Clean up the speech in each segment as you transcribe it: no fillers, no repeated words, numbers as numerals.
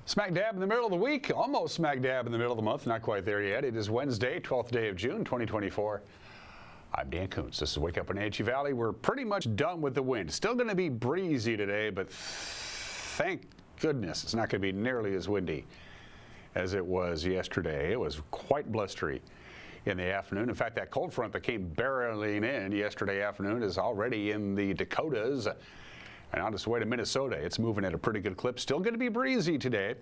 Smack dab in the middle of the week, almost smack dab in the middle of the month, not quite there yet. It is Wednesday, 12th day of June, 2024. I'm Dan Kuntz. This is Wake Up Wenatchee Valley. We're pretty much done with the wind. Still going to be breezy today, but thank goodness it's not going to be nearly as windy as it was yesterday. It was quite blustery in the afternoon. In fact, that cold front that came barreling in yesterday afternoon is already in the Dakotas and on its way to Minnesota. It's moving at a pretty good clip. Still going to be breezy today.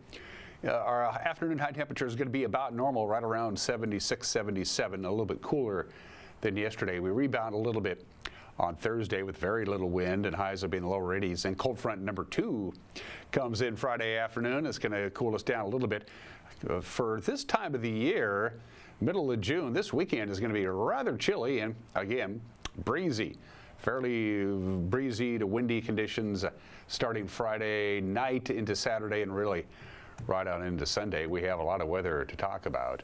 Our afternoon high temperature is going to be about normal, right around 76, 77, a little bit cooler than yesterday. We rebound a little bit on Thursday with very little wind, and highs will be in the lower 80s. And cold front number 2 comes in Friday afternoon. It's going to cool us down a little bit. For this time of the year, middle of June, this weekend is going to be rather chilly and, again, breezy. Fairly breezy to windy conditions starting Friday night into Saturday and really right on into Sunday. We have a lot of weather to talk about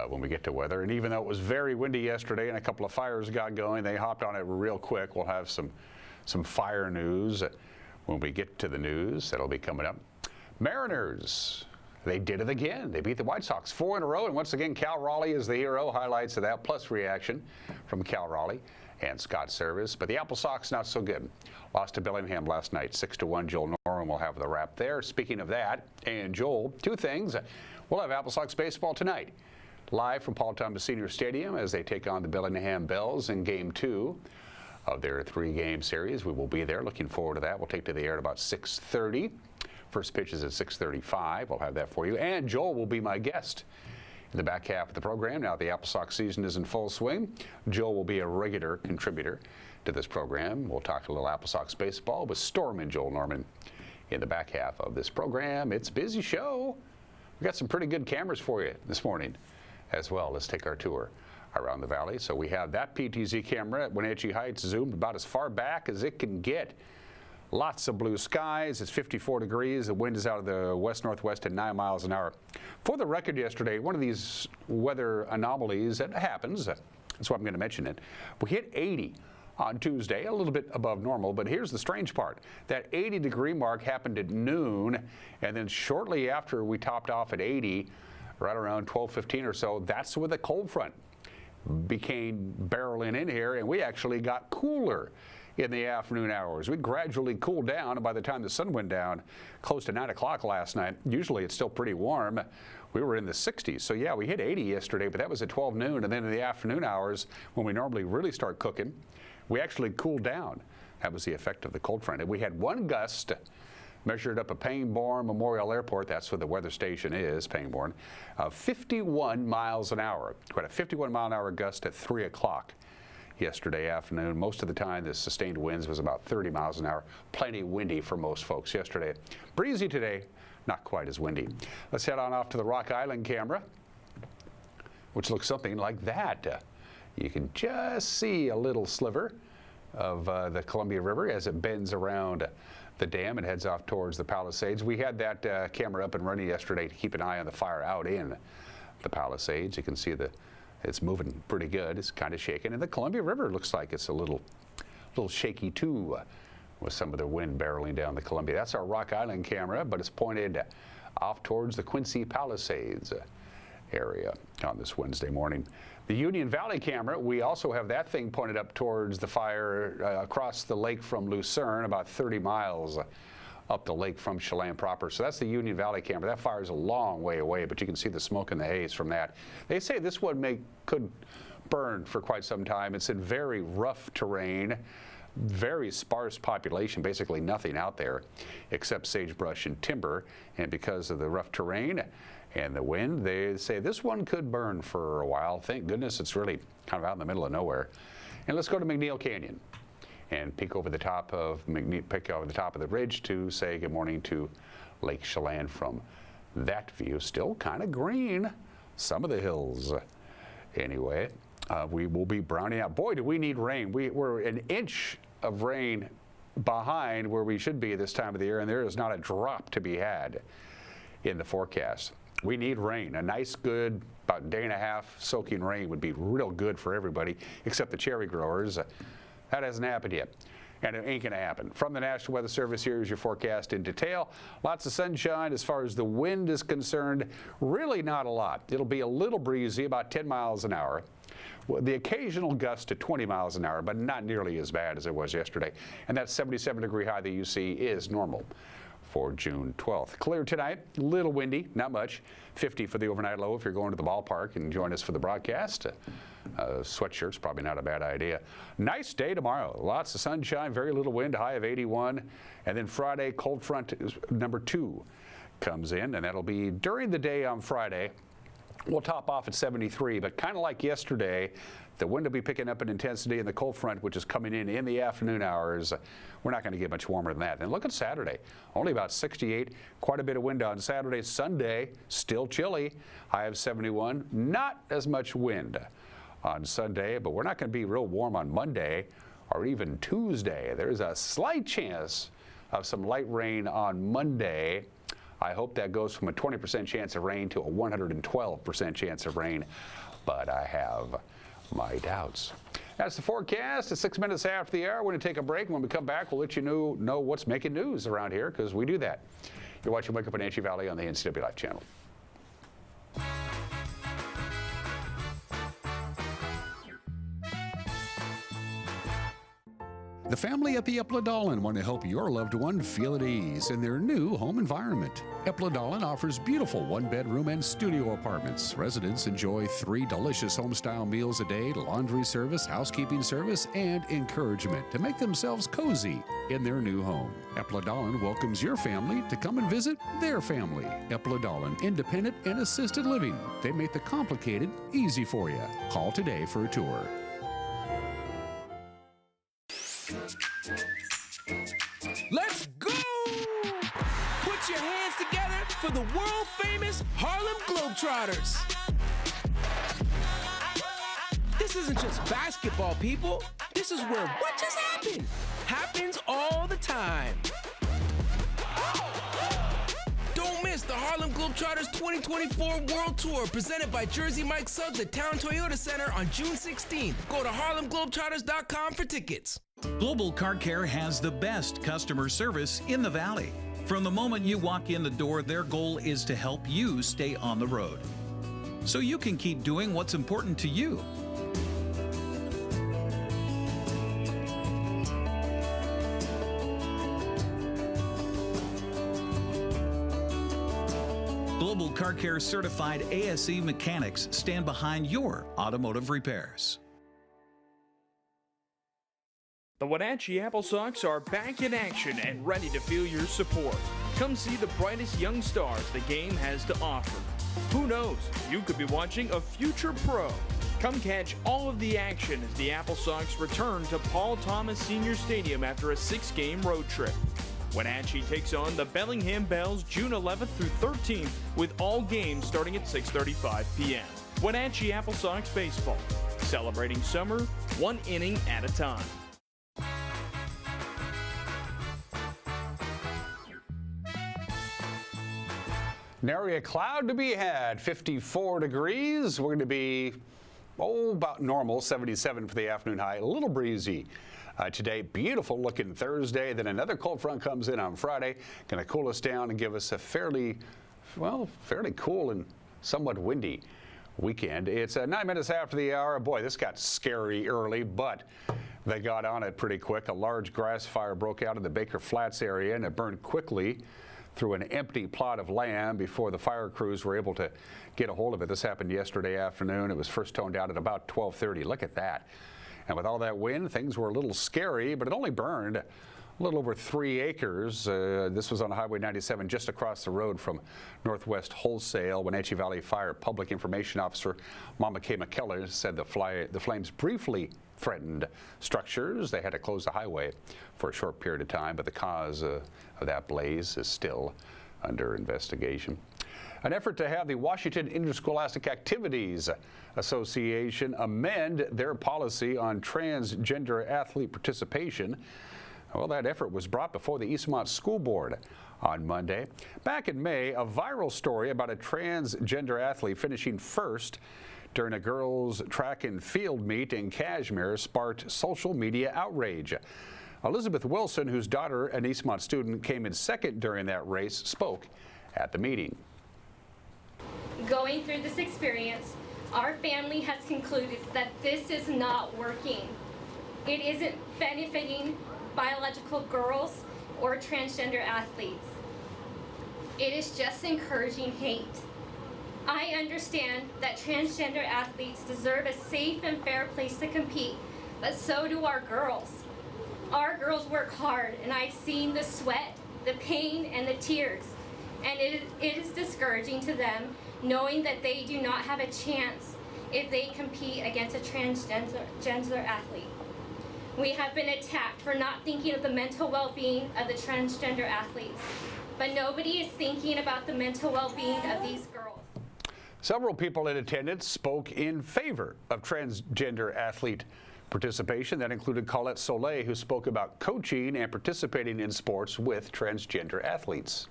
when we get to weather. And even though it was very windy yesterday and a couple of fires got going, they hopped on it real quick. We'll have some fire news when we get to the news. That'll be coming up. Mariners, they did it again. They beat the White Sox 4 in a row. And once again, Cal Raleigh is the hero. Highlights of that, plus reaction from Cal Raleigh and Scott Service. But the Apple Sox, not so good. Lost to Bellingham last night, 6-1. Joel Norman will have the wrap there. Speaking of that, and Joel, two things. We'll have Apple Sox baseball tonight, live from Paul Thomas Senior Stadium as they take on the Bellingham Bells in Game 2 of their 3-game series. We will be there. Looking forward to that. We'll take to the air at about 6:30. First pitch is at 6:35. We'll have that for you. And Joel will be my guest in the back half of the program. Now the Apple Sox season is in full swing. Joel will be a regular contributor to this program. We'll talk a little Apple Sox baseball with Storm and Joel Norman in the back half of this program. It's a busy show. We got some pretty good cameras for you this morning as well. Let's take our tour around the valley. So we have that PTZ camera at Wenatchee Heights zoomed about as far back as it can get. Lots of blue skies. It's 54 degrees. The wind is out of the west-northwest at 9 miles an hour. For the record yesterday, one of these weather anomalies that happens, that's why I'm going to mention it. We hit 80 on Tuesday, a little bit above normal, but here's the strange part. That 80-degree mark happened at noon, and then shortly after we topped off at 80, right around 12:15 or so, that's where the cold front became barreling in here, and we actually got cooler in the afternoon hours. We gradually cooled down, and by the time the sun went down close to 9 o'clock last night, usually it's still pretty warm, we were in the 60s. So yeah, we hit 80 yesterday, but that was at 12 noon, and then in the afternoon hours, when we normally really start cooking, we actually cooled down. That was the effect of the cold front. And we had one gust measured up at Pangbourne Memorial Airport, that's where the weather station is, Pangbourne, 51 miles an hour. Quite a 51-mile-an-hour gust at 3 o'clock. Yesterday afternoon. Most of the time, the sustained winds was about 30 miles an hour. Plenty windy for most folks yesterday. Breezy today, not quite as windy. Let's head on off to the Rock Island camera, which looks something like that. You can just see a little sliver of the Columbia River as it bends around the dam and heads off towards the Palisades. We had that camera up and running yesterday to keep an eye on the fire out in the Palisades. You can see it's moving pretty good. It's kind of shaking. And the Columbia River looks like it's a little shaky, too, with some of the wind barreling down the Columbia. That's our Rock Island camera, but it's pointed off towards the Quincy Palisades area on this Wednesday morning. The Union Valley camera, we also have that thing pointed up towards the fire across the lake from Lucerne, about 30 miles up the lake from Chelan proper. So that's the Union Valley camera. That fire is a long way away, but you can see the smoke and the haze from that. They say this one could burn for quite some time. It's in very rough terrain, very sparse population, basically nothing out there except sagebrush and timber. And because of the rough terrain and the wind, they say this one could burn for a while. Thank goodness it's really kind of out in the middle of nowhere. And let's go to McNeil Canyon and peek over the top of the ridge to say good morning to Lake Chelan from that view. Still kind of green, some of the hills. Anyway, we will be browning out. Boy, do we need rain. We're an inch of rain behind where we should be this time of the year, and there is not a drop to be had in the forecast. We need rain. A nice, good, about day and a half soaking rain would be real good for everybody, except the cherry growers. That hasn't happened yet. and it ain't going to happen. From the National Weather Service, here's your forecast in detail. Lots of sunshine. As far as the wind is concerned, really not a lot. It'll be a little breezy, about 10 miles an hour. The occasional gust to 20 miles an hour, but not nearly as bad as it was yesterday. And that 77-degree high that you see is normal for June 12th. Clear tonight, a little windy, not much. 50 for the overnight low if you're going to the ballpark and join us for the broadcast. Sweatshirt's probably not a bad idea. Nice day tomorrow. Lots of sunshine, very little wind, high of 81. And then Friday, cold front number 2 comes in, and that'll be during the day on Friday. We'll top off at 73, but kind of like yesterday, the wind will be picking up in intensity, and the cold front, which is coming in the afternoon hours, we're not going to get much warmer than that. And look at Saturday, only about 68, quite a bit of wind on Saturday. Sunday, still chilly, high of 71, not as much wind on Sunday, but we're not going to be real warm on Monday or even Tuesday. There's a slight chance of some light rain on Monday. I hope that goes from a 20% chance of rain to a 112% chance of rain, but I have my doubts. That's the forecast. At 6 minutes after the hour, we're going to take a break. When we come back, we'll let you know what's making news around here, because we do that. You're watching Wake Up Wenatchee Valley on the NCW Life channel. The family at the Epladolin want to help your loved one feel at ease in their new home environment. Epladolin offers beautiful one-bedroom and studio apartments. Residents enjoy 3 delicious home-style meals a day, laundry service, housekeeping service, and encouragement to make themselves cozy in their new home. Epladolin welcomes your family to come and visit their family. Epladolin, independent and assisted living. They make the complicated easy for you. Call today for a tour. Let's go! Put your hands together for the world-famous Harlem Globetrotters. This isn't just basketball, people. This is where what just happened happens all the time. Don't miss the Harlem Globetrotters 2024 World Tour presented by Jersey Mike Subs at Town Toyota Center on June 16th. Go to harlemglobetrotters.com for tickets. Global Car Care has the best customer service in the Valley. From the moment you walk in the door, their goal is to help you stay on the road, so you can keep doing what's important to you. Global Car Care certified ASE mechanics stand behind your automotive repairs. The Wenatchee Apple Sox are back in action and ready to feel your support. Come see the brightest young stars the game has to offer. Who knows, you could be watching a future pro. Come catch all of the action as the Apple Sox return to Paul Thomas Senior Stadium after a 6-game road trip. Wenatchee takes on the Bellingham Bells June 11th through 13th with all games starting at 6:35 p.m. Wenatchee Apple Sox Baseball, celebrating summer one inning at a time. Nary a cloud to be had, 54 degrees. We're going to be, about normal, 77 for the afternoon high. A little breezy today. Beautiful looking Thursday. Then another cold front comes in on Friday. Going to cool us down and give us a fairly cool and somewhat windy weekend. It's 9 minutes after the hour. Boy, this got scary early, but they got on it pretty quick. A large grass fire broke out in the Baker Flats area, and it burned quickly through an empty plot of land before the fire crews were able to get a hold of it. This happened yesterday afternoon. It was first toned out at about 12:30. Look at that. And with all that wind, things were a little scary, but it only burned a little over 3 acres. This was on Highway 97 just across the road from Northwest Wholesale. Wenatchee Valley Fire Public Information Officer Mama K. McKellar said the flames briefly threatened structures. They had to close the highway for a short period of time, but the cause of that blaze is still under investigation. An effort to have the Washington Interscholastic Activities Association amend their policy on transgender athlete participation. Well, that effort was brought before the Eastmont School Board on Monday. Back in May, a viral story about a transgender athlete finishing first during a girls' track and field meet in Kashmir sparked social media outrage. Elizabeth Wilson, whose daughter, an Eastmont student, came in second during that race, spoke at the meeting. Going through this experience, our family has concluded that this is not working. It isn't benefiting biological girls or transgender athletes. It is just encouraging hate. I understand that transgender athletes deserve a safe and fair place to compete, but so do our girls. Our girls work hard, and I've seen the sweat, the pain, and the tears, and it is discouraging to them knowing that they do not have a chance if they compete against a transgender athlete. We have been attacked for not thinking of the mental well-being of the transgender athletes, but nobody is thinking about the mental well-being of these girls. Several people in attendance spoke in favor of transgender athlete participation. That included Colette Soleil, who spoke about coaching and participating in sports with transgender athletes.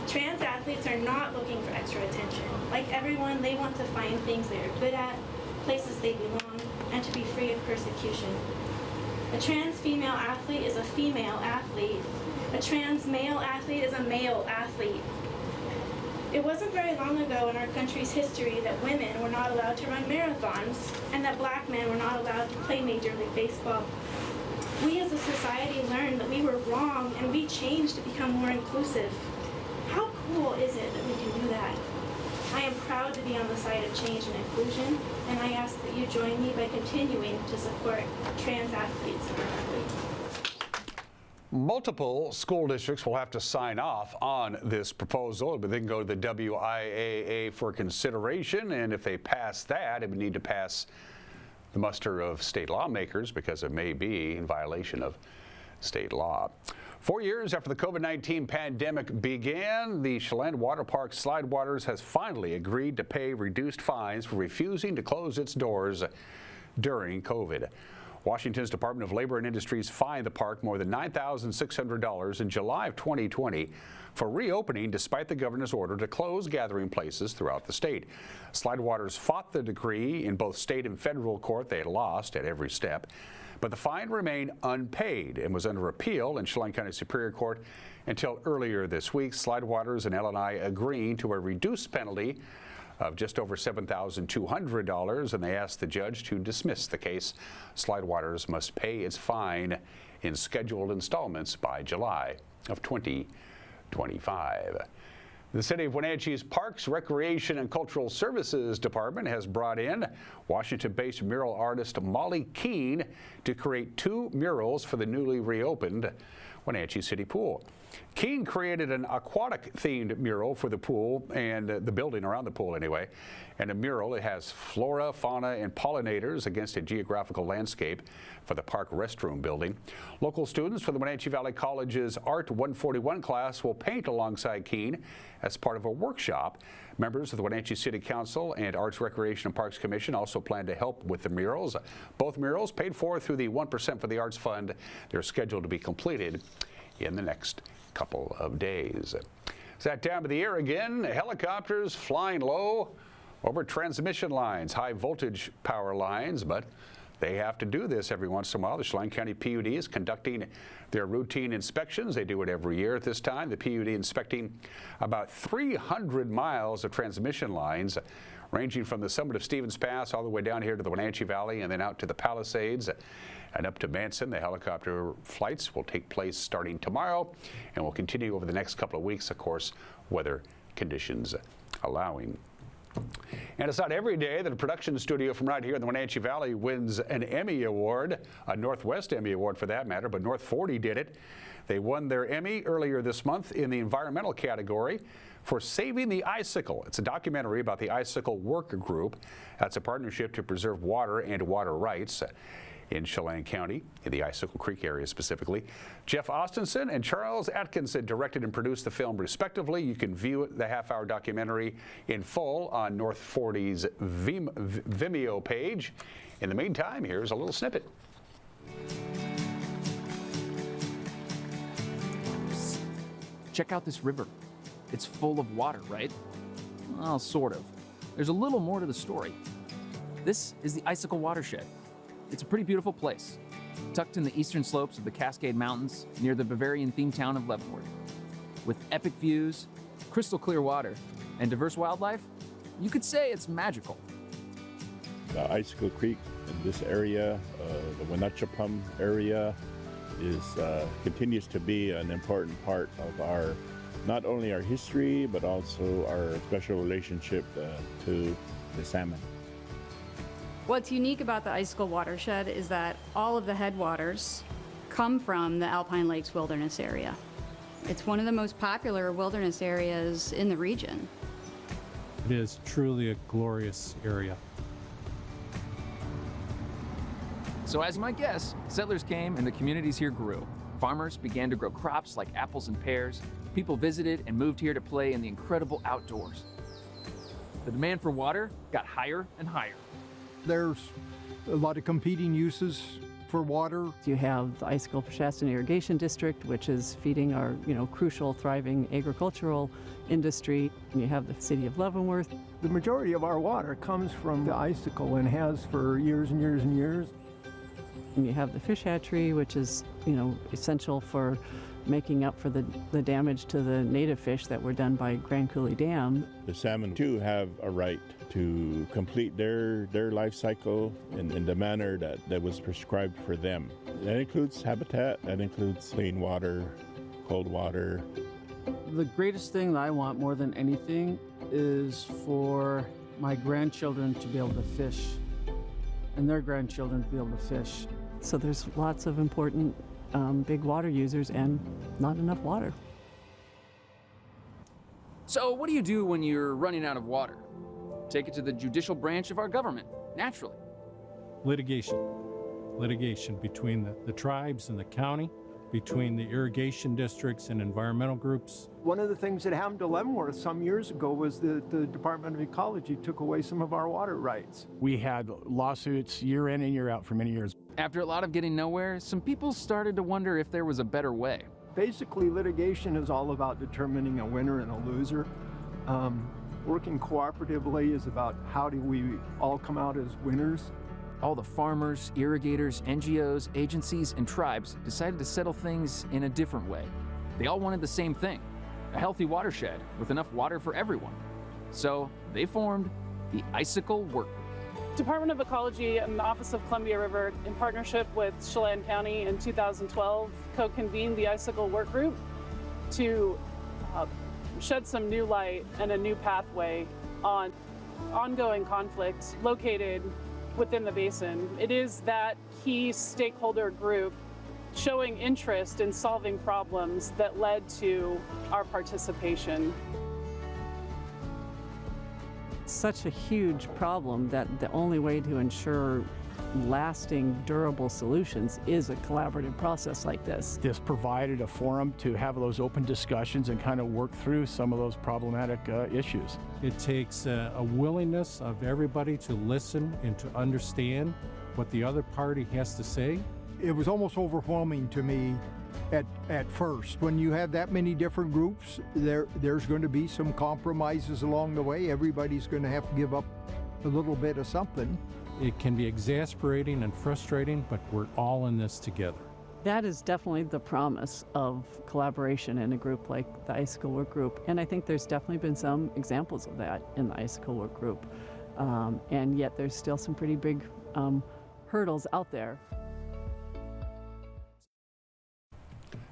Trans athletes are not looking for extra attention. Like everyone, they want to find things they are good at, places they belong, and to be free of persecution. A trans female athlete is a female athlete. A trans male athlete is a male athlete. It wasn't very long ago in our country's history that women were not allowed to run marathons and that black men were not allowed to play Major League Baseball. We as a society learned that we were wrong and we changed to become more inclusive. How cool is it that we can do that? I am proud to be on the side of change and inclusion, and I ask that you join me by continuing to support trans athletes in our country. Multiple school districts will have to sign off on this proposal, but they can go to the WIAA for consideration, and if they pass that, it would need to pass the muster of state lawmakers because it may be in violation of state law. 4 years after the COVID-19 pandemic began, the Chelan Water Park Slidewaters has finally agreed to pay reduced fines for refusing to close its doors during COVID. Washington's Department of Labor and Industries fined the park more than $9,600 in July of 2020 for reopening despite the governor's order to close gathering places throughout the state. Slidewaters fought the decree in both state and federal court. They lost at every step, but the fine remained unpaid and was under appeal in Chelan County Superior Court until earlier this week. Slidewaters and LNI agreeing to a reduced penalty of just over $7,200, and they asked the judge to dismiss the case. Slidewaters must pay its fine in scheduled installments by July of 2025. The City of Wenatchee's Parks, Recreation, and Cultural Services Department has brought in Washington-based mural artist Molly Keene to create 2 murals for the newly reopened Wenatchee City Pool. Keene created an aquatic-themed mural for the pool and the building around the pool anyway. And a mural, it has flora, fauna, and pollinators against a geographical landscape for the park restroom building. Local students from the Wenatchee Valley College's Art 141 class will paint alongside Keene as part of a workshop. Members of the Wenatchee City Council and Arts, Recreation, and Parks Commission also plan to help with the murals. Both murals paid for through the 1% for the Arts Fund. They're scheduled to be completed in the next couple of days. It's that time of the year again. Helicopters flying low over transmission lines, high voltage power lines, but they have to do this every once in a while. The Chelan County PUD is conducting their routine inspections. They do it every year at this time. The PUD inspecting about 300 miles of transmission lines, ranging from the summit of Stevens Pass all the way down here to the Wenatchee Valley and then out to the Palisades and up to Manson. The helicopter flights will take place starting tomorrow and will continue over the next couple of weeks, of course, weather conditions allowing. And it's not every day that a production studio from right here in the Wenatchee Valley wins an Emmy Award, a Northwest Emmy Award for that matter, but North 40 did it. They won their Emmy earlier this month in the environmental category for Saving the Icicle. It's a documentary about the Icicle Work Group. That's a partnership to preserve water and water rights in Chelan County, in the Icicle Creek area specifically. Jeff Austinson and Charles Atkinson directed and produced the film respectively. You can view the half-hour documentary in full on North 40's Vimeo page. In the meantime, here's a little snippet. Check out this river. It's full of water, right? Well, sort of. There's a little more to the story. This is the Icicle Watershed. It's a pretty beautiful place. tucked in the eastern slopes of the Cascade Mountains near the Bavarian-themed town of Leavenworth. With epic views, crystal clear water, and diverse wildlife, you could say it's magical. The Icicle Creek in this area, the Wenatchee area, continues to be an important part of our, not only our history, but also our special relationship to the salmon. What's unique about the Icicle watershed is that all of the headwaters come from the Alpine Lakes Wilderness area. It's one of the most popular wilderness areas in the region. It is truly a glorious area. So as you might guess, settlers came and the communities here grew. Farmers began to grow crops like apples and pears. People visited and moved here to play in the incredible outdoors. The demand for water got higher and higher. There's a lot of competing uses for water. You have the Icicle-Shaston Irrigation District, which is feeding our, crucial, thriving agricultural industry. And you have the city of Leavenworth. The majority of our water comes from the Icicle and has for years and years and years. And you have the fish hatchery, which is, essential for making up for the damage to the native fish that were done by Grand Coulee Dam. The salmon too have a right to complete their life cycle in the manner that was prescribed for them. That includes habitat, that includes clean water, cold water. The greatest thing that I want more than anything is for my grandchildren to be able to fish and their grandchildren to be able to fish. So there's lots of important big water users and not enough water. So what do you do when you're running out of water? Take it to the judicial branch of our government, naturally. Litigation. Litigation between the tribes and the county, between the irrigation districts and environmental groups. One of the things that happened to Leavenworth some years ago was the Department of Ecology took away some of our water rights. We had lawsuits year in and year out for many years. After a lot of getting nowhere, some people started to wonder if there was a better way. Basically, litigation is all about determining a winner and a loser. Working cooperatively is about how do we all come out as winners. All the farmers, irrigators, NGOs, agencies, and tribes decided to settle things in a different way. They all wanted the same thing, a healthy watershed with enough water for everyone. So they formed the Icicle Work Group. Department of Ecology and the Office of Columbia River, in partnership with Chelan County in 2012, co-convened the Icicle Work Group to shed some new light and a new pathway on ongoing conflict located within the basin. It is that key stakeholder group showing interest in solving problems that led to our participation. Such a huge problem that the only way to ensure lasting, durable solutions is a collaborative process like this. This provided a forum to have those open discussions and kind of work through some of those problematic issues. It takes a willingness of everybody to listen and to understand what the other party has to say. It was almost overwhelming to me at first. When you have that many different groups, there's going to be some compromises along the way. Everybody's going to have to give up a little bit of something. It can be exasperating and frustrating, but we're all in this together. That is definitely the promise of collaboration in a group like the Icicle Work Group. And I think there's definitely been some examples of that in the Icicle Work Group. And yet there's still some pretty big hurdles out there.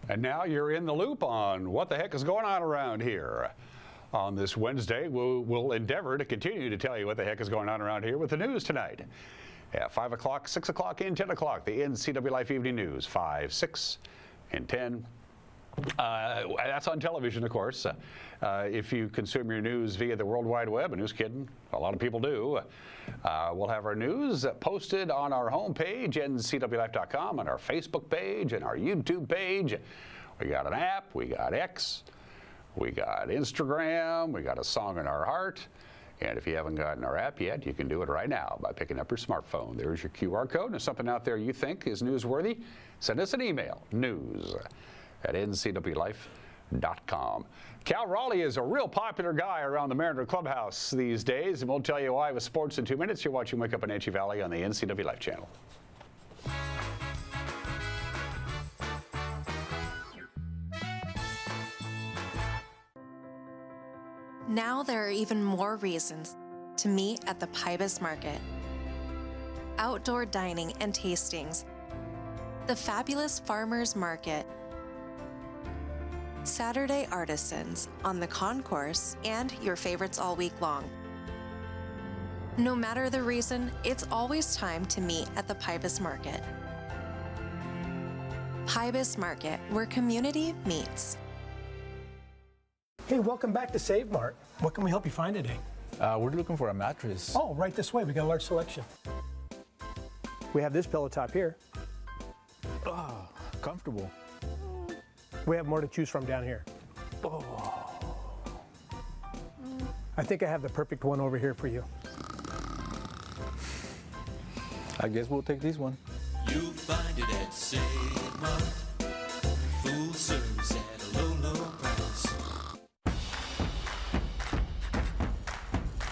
And now you're in the loop on what the heck is going on around here. On this Wednesday, we'll endeavor to continue to tell you what the heck is going on around here with the news tonight. At 5 o'clock, 6 o'clock, and 10 o'clock, the NCW Life Evening News, 5, 6, and 10. That's on television, of course. If you consume your news via the World Wide Web, and who's kidding? A lot of people do. We'll have our news posted on our homepage, ncwlife.com, on our Facebook page, and our YouTube page. We got an app, we got X, we got Instagram, we got a song in our heart. And if you haven't gotten our app yet, you can do it right now by picking up your smartphone. There's your QR code. And if something out there you think is newsworthy, send us an email, news@ncwlife.com. Cal Raleigh is a real popular guy around the Mariner Clubhouse these days, and we'll tell you why with sports in 2 minutes. You're watching Wake Up in Wenatchee Valley on the NCW Life channel. Now there are even more reasons to meet at the Pybus Market. Outdoor dining and tastings, the fabulous Farmers Market, Saturday artisans on the concourse, and your favorites all week long. No matter the reason, it's always time to meet at the Pybus Market. Pybus Market, where community meets. Hey, welcome back to Save Mart. What can we help you find today? We're looking for a mattress. Oh, right this way. We got a large selection. We have this pillow top here. Oh, comfortable. We have more to choose from down here. Oh. I think I have the perfect one over here for you. I guess we'll take this one. You'll find it at Save Mart. Full service at a low, low price.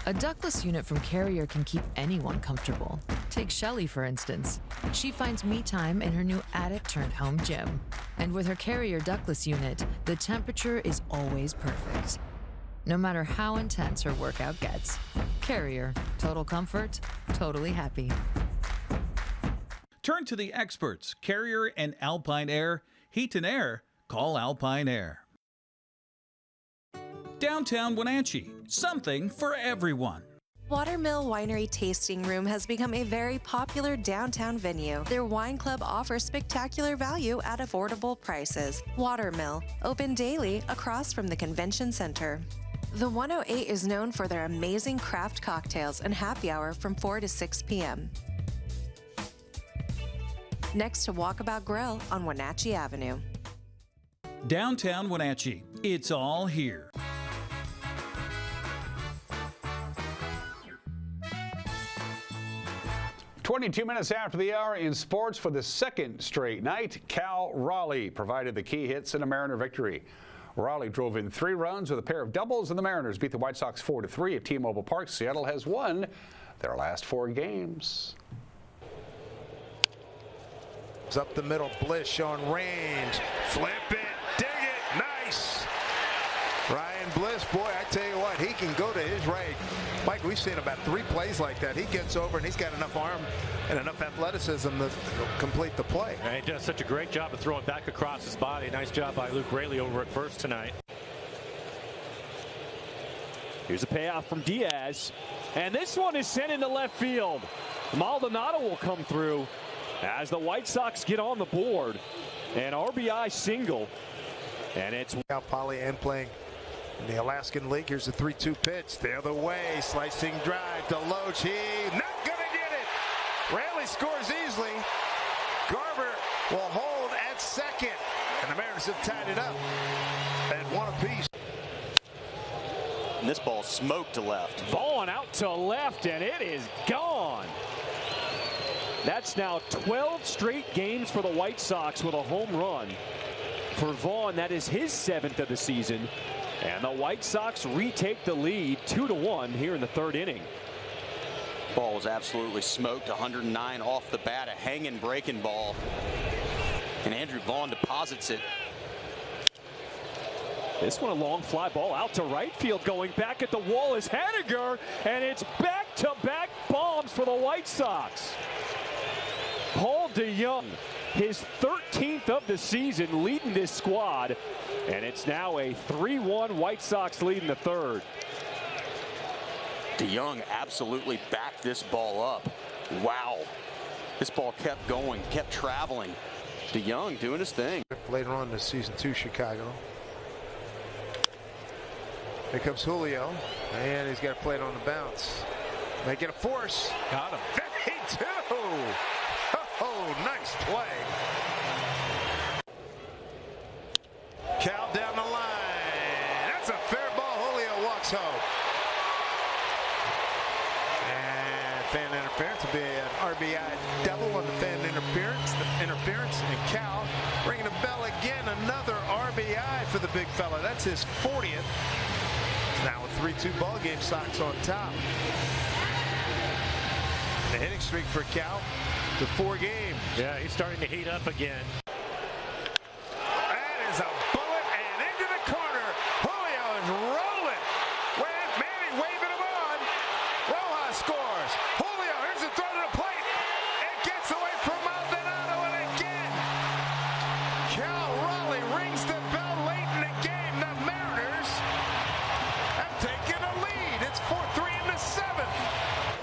A ductless unit from Carrier can keep anyone comfortable. Take Shelly, for instance. She finds me time in her new attic turned home gym. And with her Carrier ductless unit, the temperature is always perfect. No matter how intense her workout gets. Carrier, total comfort, totally happy. Turn to the experts, Carrier and Alpine Air. Heat and air, call Alpine Air. Downtown Wenatchee, something for everyone. Watermill Winery Tasting Room has become a very popular downtown venue. Their wine club offers spectacular value at affordable prices. Watermill, open daily across from the convention center. The 108 is known for their amazing craft cocktails and happy hour from 4 to 6 p.m. Next to Walkabout Grill on Wenatchee Avenue. Downtown Wenatchee, it's all here. "22 minutes after the hour in sports for the second straight night, Cal Raleigh provided the key hits in a Mariner victory. Raleigh drove in 3 runs with a pair of doubles, and the Mariners beat the White Sox 4-3 at T-Mobile Park. Seattle has won their last 4 games. It's up the middle, Bliss showing range. Flip it, dig it, nice. Ryan Bliss, boy, I tell you what, he can go to his right. Mike, we've seen about 3 plays like that. He gets over and he's got enough arm and enough athleticism to complete the play. And he does such a great job of throwing back across his body. Nice job by Luke Raley over at first tonight. Here's a payoff from Diaz. And this one is sent into left field. Maldonado will come through as the White Sox get on the board. An RBI single. And it's now Polly and playing in the Alaskan League. Here's the 3-2 pitch. The other way. Slicing drive to Loach. He not going to get it. Raley scores easily. Garver will hold at second. And the Mariners have tied it up at 1 apiece. And this ball smoked to left. Vaughn out to left, and it is gone. That's now 12 straight games for the White Sox with a home run. For Vaughn, that is his 7th of the season. And the White Sox retake the lead 2-1 here in the 3rd inning. Ball was absolutely smoked. 109 off the bat, a hanging breaking ball. And Andrew Vaughn deposits it. This one a long fly ball out to right field. Going back at the wall is Henniger, and it's back-to-back bombs for the White Sox. Paul DeYoung, his 13th of the season, leading this squad, and it's now a 3-1 White Sox lead in the 3rd. DeYoung absolutely backed this ball up. Wow. This ball kept going, kept traveling. DeYoung doing his thing. Later on this season, too, Chicago. Here comes Julio, and he's got to play it on the bounce. Make it a force. Got him. They do. Oh, nice play. Cal down the line. That's a fair ball. Julio walks home. And fan interference will be an RBI double on the fan interference. And Cal ringing the bell again. Another RBI for the big fella. That's his 40th. Now a 3-2 ball game. Sox on top. The hitting streak for Cal to 4 games. Yeah, he's starting to heat up again. That is a bullet and into the corner. Julio is rolling. scores. Julio, here's the throw to the plate. It gets away from Maldonado, and again, Cal Raleigh rings the bell late in the game. The Mariners have taken a lead. It's 4-3 in the seventh.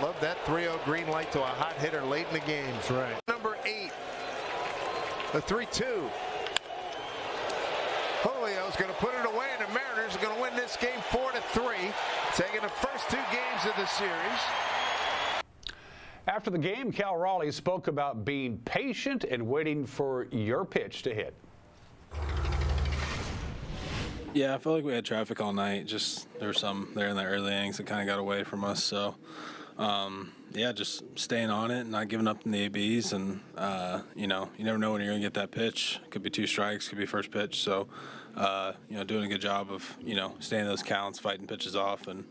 Love that 3-0 green light to a hot hitter late in the game. That's right. Number 8, the 3-2. Julio's going to put it away, and the Mariners are going to win this game 4-3, taking the first 2 games of the series. After the game, Cal Raleigh spoke about being patient and waiting for your pitch to hit. Yeah, I felt like we had traffic all night. Just there were some there in the early innings that kind of got away from us. So, yeah, just staying on it, not giving up in the ABs, and you never know when you're gonna get that pitch. Could be 2 strikes, could be first pitch. So, doing a good job of staying those counts, fighting pitches off, and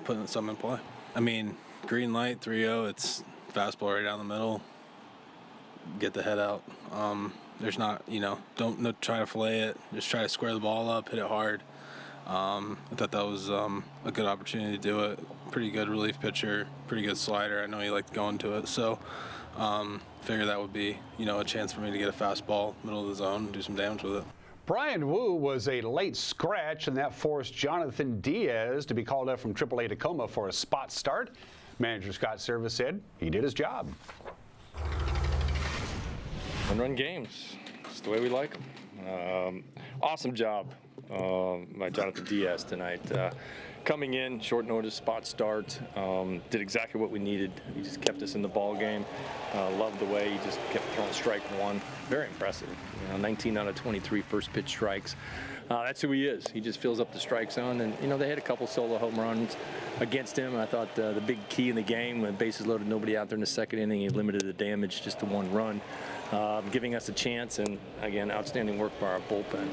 putting some in play. I mean, green light, 3-0. It's fastball right down the middle. Get the head out. There's not, don't try to fillet it. Just try to square the ball up, hit it hard. I thought that was a good opportunity to do it. Pretty good relief pitcher, pretty good slider. I know he liked going to it. So figure that would be, a chance for me to get a fastball, middle of the zone, do some damage with it. Brian Wu was a late scratch, and that forced Jonathan Diaz to be called up from AAA Tacoma for a spot start. Manager Scott Service said he did his job. Run games. It's the way we like them. Awesome job by Jonathan Diaz tonight. Coming in, short notice, spot start, did exactly what we needed. He just kept us in the ball game. Loved the way he just kept throwing strike one. Very impressive. 19 out of 23 first pitch strikes. That's who he is. He just fills up the strike zone. And, they had a couple solo home runs against him. I thought the big key in the game, when bases loaded, nobody out there in the second inning, he limited the damage just to 1 run. Giving us a chance, and again, outstanding work by our bullpen.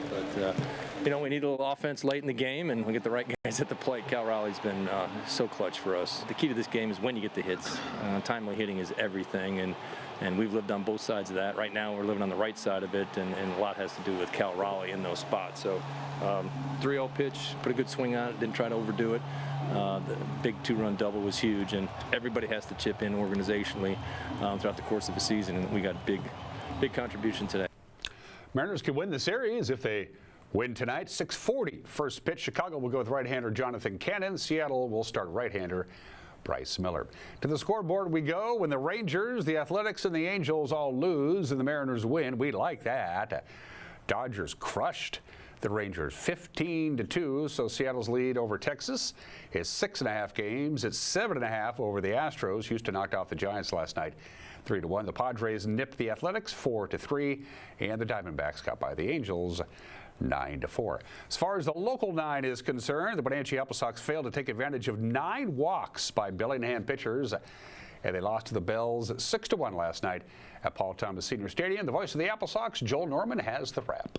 But we need a little offense late in the game, and we get the right guys at the plate. Cal Raleigh's been so clutch for us. The key to this game is when you get the hits. Timely hitting is everything, and we've lived on both sides of that. Right now, we're living on the right side of it, and a lot has to do with Cal Raleigh in those spots. So 3-0 pitch, put a good swing on it, didn't try to overdo it. The big 2-run double was huge, and everybody has to chip in organizationally throughout the course of the season, and we got big contribution today. Mariners can win the series if they win tonight. 6:40 first pitch. Chicago will go with right-hander Jonathan Cannon. Seattle will start right-hander Bryce Miller. To the scoreboard we go. When the Rangers, the Athletics, and the Angels all lose and the Mariners win, we like that. Dodgers crushed the Rangers 15-2, so Seattle's lead over Texas is 6.5 games. It's 7.5 over the Astros. Houston knocked off the Giants last night 3-1. The Padres nipped the Athletics 4-3, and the Diamondbacks got by the Angels 9-4. As far as the local 9 is concerned, the Wenatchee Apple Sox failed to take advantage of 9 walks by Bellingham pitchers, and they lost to the Bells 6-1 last night at Paul Thomas Senior Stadium. The voice of the Apple Sox, Joel Norman, has the wrap.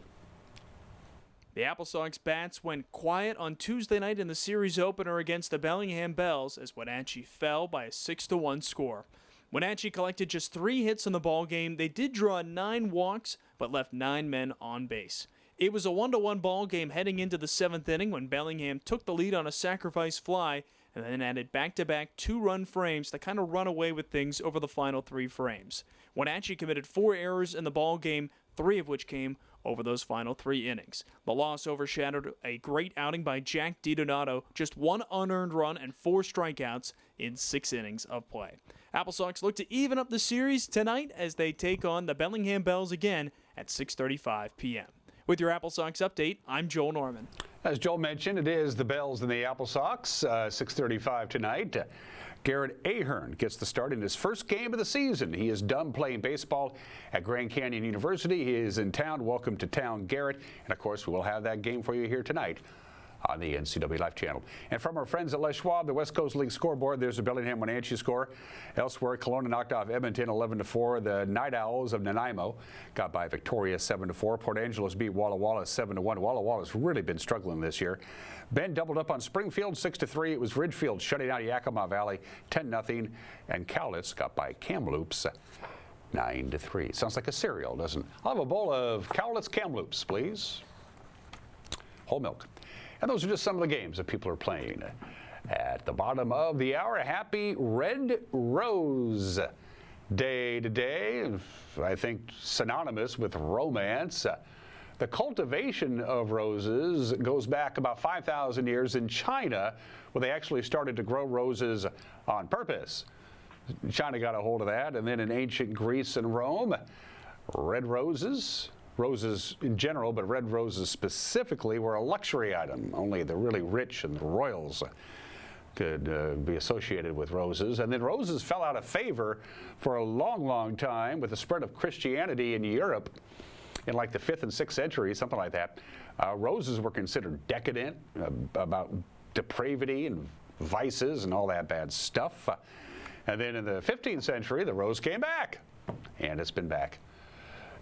The Apple Sox bats went quiet on Tuesday night in the series opener against the Bellingham Bells as Wenatchee fell by a 6-1 score. Wenatchee collected just 3 hits in the ballgame. They did draw 9 walks, but left 9 men on base. It was a 1-1 ball game heading into the 7th inning when Bellingham took the lead on a sacrifice fly and then added back-to-back 2-run frames to kind of run away with things over the final 3 frames. Wenatchee committed 4 errors in the ball game, 3 of which came over those final 3 innings. The loss overshadowed a great outing by Jack DiDonato, just 1 unearned run and 4 strikeouts in 6 innings of play. Apple Sox look to even up the series tonight as they take on the Bellingham Bells again at 6:35 p.m. With your Apple Sox update, I'm Joel Norman. As Joel mentioned, it is the Bells and the Apple Sox, 6:35 tonight. Garrett Ahern gets the start in his first game of the season. He is done playing baseball at Grand Canyon University. He is in town. Welcome to town, Garrett. And, of course, we will have that game for you here tonight on the NCAA Life Channel. And from our friends at Les Schwab, the West Coast League scoreboard, there's a Bellingham Wenatchee score. Elsewhere, Kelowna knocked off Edmonton 11-4. The Night Owls of Nanaimo got by Victoria 7-4. Port Angeles beat Walla Walla 7-1. Walla Walla's really been struggling this year. Bend doubled up on Springfield 6-3. It was Ridgefield shutting out Yakima Valley 10-0. And Cowlitz got by Kamloops 9-3. Sounds like a cereal, doesn't it? I'll have a bowl of Cowlitz Kamloops, please. Whole milk. And those are just some of the games that people are playing. At the bottom of the hour, happy Red Rose Day today. I think synonymous with romance. The cultivation of roses goes back about 5,000 years in China, where they actually started to grow roses on purpose. China got a hold of that, and then in ancient Greece and Rome, red roses in general, but red roses specifically, were a luxury item. Only the really rich and the royals could be associated with roses. And then roses fell out of favor for a long, long time with the spread of Christianity in Europe in like the 5th and 6th century, something like that. Roses were considered decadent, about depravity and vices and all that bad stuff. And then in the 15th century, the rose came back, and it's been back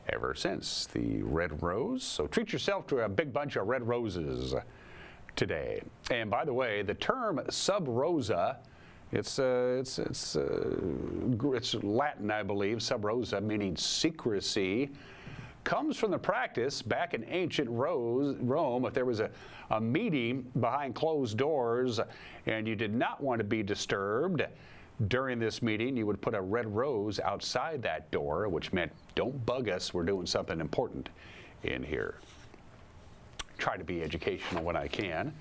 ever since, the red rose. So treat yourself to a big bunch of red roses today. And by the way, the term sub rosa, it's Latin, I believe, sub rosa, meaning secrecy, comes from the practice back in ancient Rome. If there was a meeting behind closed doors and you did not want to be disturbed during this meeting, you would put a red rose outside that door, which meant don't bug us, we're doing something important in here. Try to be educational when I can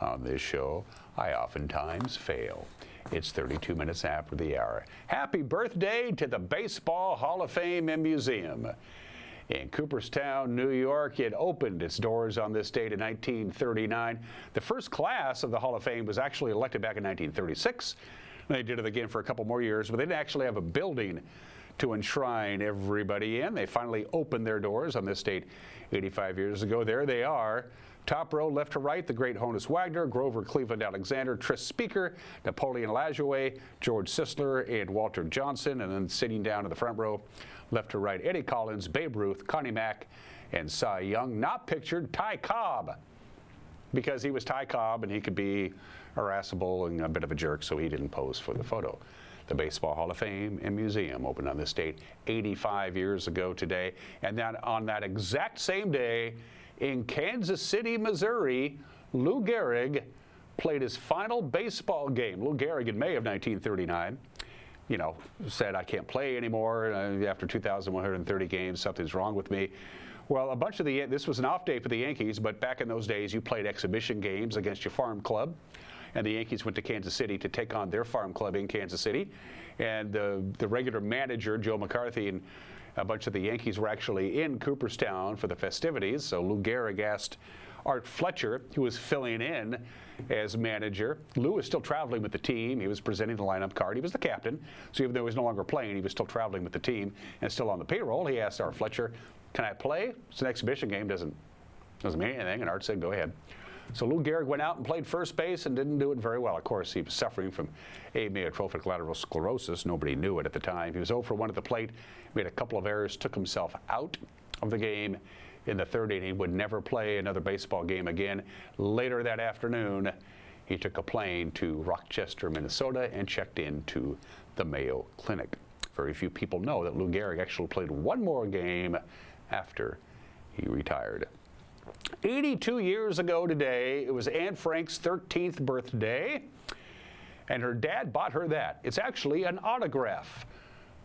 on this show. I oftentimes fail. It's 32 minutes after the hour. Happy birthday to the Baseball Hall of Fame and Museum. In Cooperstown, New York, it opened its doors on this date in 1939. The first class of the Hall of Fame was actually elected back in 1936. They did it again for a couple more years, but they didn't actually have a building to enshrine everybody in. They finally opened their doors on this date 85 years ago. There they are. Top row, left to right, the great Honus Wagner, Grover Cleveland Alexander, Tris Speaker, Napoleon Lajoie, George Sisler, and Walter Johnson. And then sitting down in the front row, left to right, Eddie Collins, Babe Ruth, Connie Mack, and Cy Young. Not pictured, Ty Cobb, because he was Ty Cobb and he could be irascible and a bit of a jerk, so he didn't pose for the photo. The Baseball Hall of Fame and Museum opened on this date 85 years ago today. And then on that exact same day in Kansas City, Missouri, Lou Gehrig played his final baseball game. Lou Gehrig in May of 1939, said, I can't play anymore after 2,130 games. Something's wrong with me. Well, this was an off day for the Yankees, but back in those days, you played exhibition games against your farm club. And the Yankees went to Kansas City to take on their farm club in Kansas City. And the regular manager, Joe McCarthy, and a bunch of the Yankees were actually in Cooperstown for the festivities. So Lou Gehrig asked Art Fletcher, who was filling in as manager. Lou was still traveling with the team. He was presenting the lineup card. He was the captain. So even though he was no longer playing, he was still traveling with the team and still on the payroll. He asked Art Fletcher, can I play? It's an exhibition game, doesn't mean anything. And Art said, go ahead. So Lou Gehrig went out and played first base and didn't do it very well. Of course, he was suffering from amyotrophic lateral sclerosis. Nobody knew it at the time. He was 0 for 1 at the plate, made a couple of errors, took himself out of the game in the third inning, would never play another baseball game again. Later that afternoon, he took a plane to Rochester, Minnesota, and checked into the Mayo Clinic. Very few people know that Lou Gehrig actually played one more game after he retired. 82 years ago today, it was Anne Frank's 13th birthday, and her dad bought her that. It's actually an autograph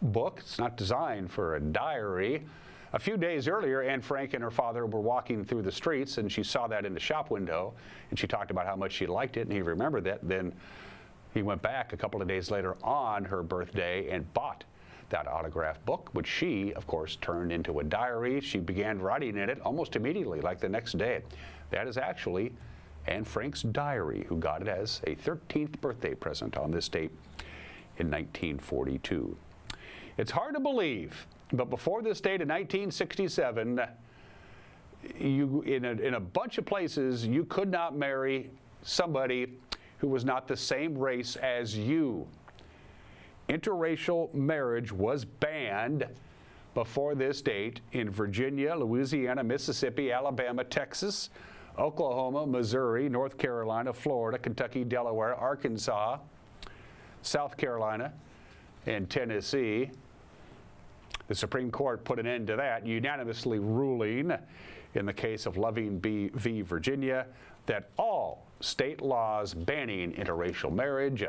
book. It's not designed for a diary. A few days earlier, Anne Frank and her father were walking through the streets, and she saw that in the shop window, and she talked about how much she liked it, and he remembered that. Then he went back a couple of days later on her birthday and bought that autograph book, which she, of course, turned into a diary. She began writing in it almost immediately, like the next day. That is actually Anne Frank's diary, who got it as a 13th birthday present on this date in 1942. It's hard to believe, but before this date in 1967, in a bunch of places, you could not marry somebody who was not the same race as you. Interracial marriage was banned before this date in Virginia, Louisiana, Mississippi, Alabama, Texas, Oklahoma, Missouri, North Carolina, Florida, Kentucky, Delaware, Arkansas, South Carolina, and Tennessee. The Supreme Court put an end to that, unanimously ruling in the case of Loving v. Virginia that all state laws banning interracial marriage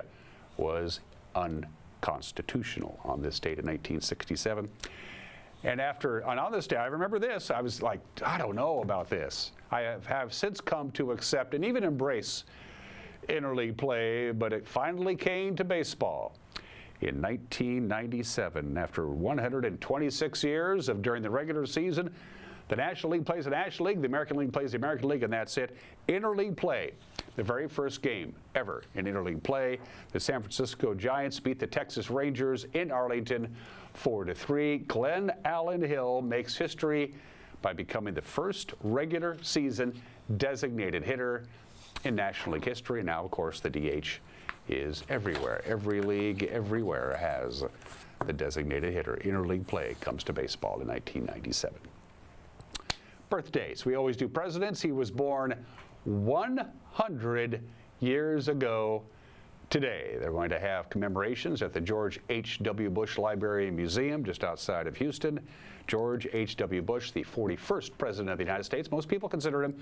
was unconstitutional on this date in 1967. And on this day, I remember this, I was like, I don't know about this. I have since come to accept and even embrace interleague play, but it finally came to baseball in 1997. After 126 years of during the regular season, the National League plays the National League, the American League plays the American League, and that's it. Interleague play, the very first game ever in interleague play. The San Francisco Giants beat the Texas Rangers in Arlington 4-3. Glenn Allen Hill makes history by becoming the first regular season designated hitter in National League history. Now, of course, the DH is everywhere. Every league, everywhere has the designated hitter. Interleague play comes to baseball in 1997. Birthdays. We always do presidents. He was born 100 years ago today. They're going to have commemorations at the George H.W. Bush Library and Museum just outside of Houston. George H.W. Bush, the 41st president of the United States. Most people consider him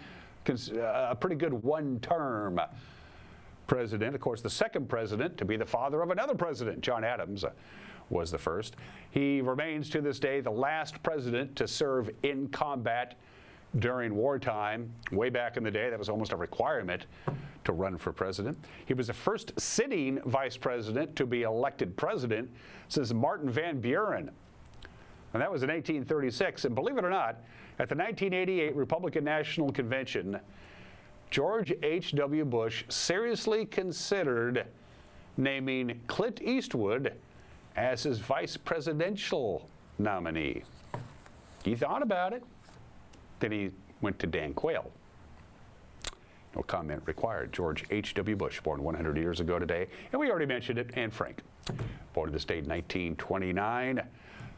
a pretty good one-term president. Of course, the second president to be the father of another president, John Adams, was the first. He remains to this day the last president to serve in combat during wartime. Way back in the day, that was almost a requirement to run for president. He was the first sitting vice president to be elected president since Martin Van Buren, and that was in 1836. And believe it or not, at the 1988 Republican National Convention, George H.W. Bush seriously considered naming Clint Eastwood as his vice presidential nominee. He thought about it. Then he went to Dan Quayle. No comment required. George H.W. Bush, born 100 years ago today. And we already mentioned it, Anne Frank, born in this date in 1929.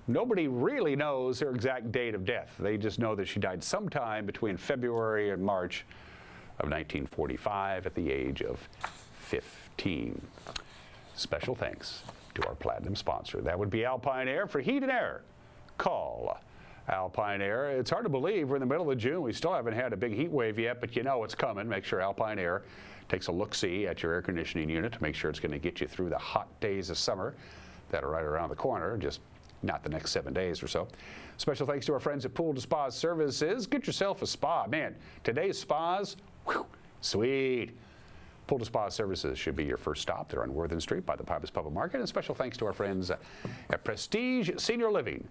Nobody really knows her exact date of death. They just know that she died sometime between February and March of 1945 at the age of 15. Special thanks to our platinum sponsor. That would be Alpine Air. For heat and air, call Alpine Air. It's hard to believe we're in the middle of June. We still haven't had a big heat wave yet, but you know it's coming. Make sure Alpine Air takes a look-see at your air conditioning unit to make sure it's going to get you through the hot days of summer that are right around the corner, just not the next 7 days or so. Special thanks to our friends at Pool to Spa Services. Get yourself a spa. Man, today's spas, whew, sweet. Pool to Spa Services should be your first stop. They're on Worthen Street by the Pappas Public Market. And special thanks to our friends at Prestige Senior Living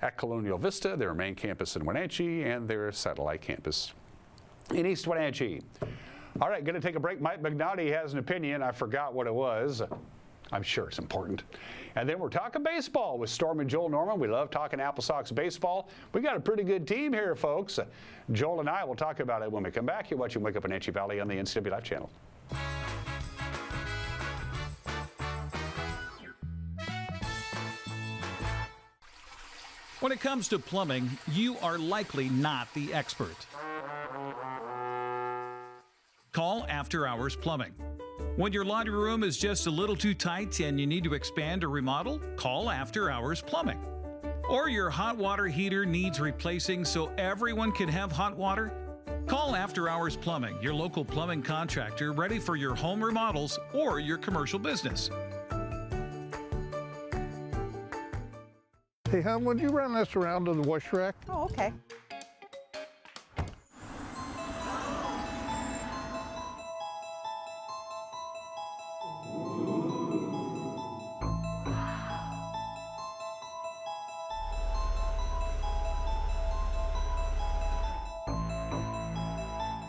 at Colonial Vista, their main campus in Wenatchee, and their satellite campus in East Wenatchee. All right, going to take a break. Mike McNaughty has an opinion. I forgot what it was. I'm sure it's important. And then we're talking baseball with Storm and Joel Norman. We love talking Apple Sox baseball. We got a pretty good team here, folks. Joel and I will talk about it when we come back. You're watching Wake Up Wenatchee Valley on the NCW Live channel. When it comes to plumbing, you are likely not the expert. Call After Hours Plumbing. When your laundry room is just a little too tight and you need to expand or remodel, call After Hours Plumbing. Or your hot water heater needs replacing so everyone can have hot water? Call After Hours Plumbing, your local plumbing contractor ready for your home remodels or your commercial business. Hey, hon, would you run this around to the wash rack? Oh, okay.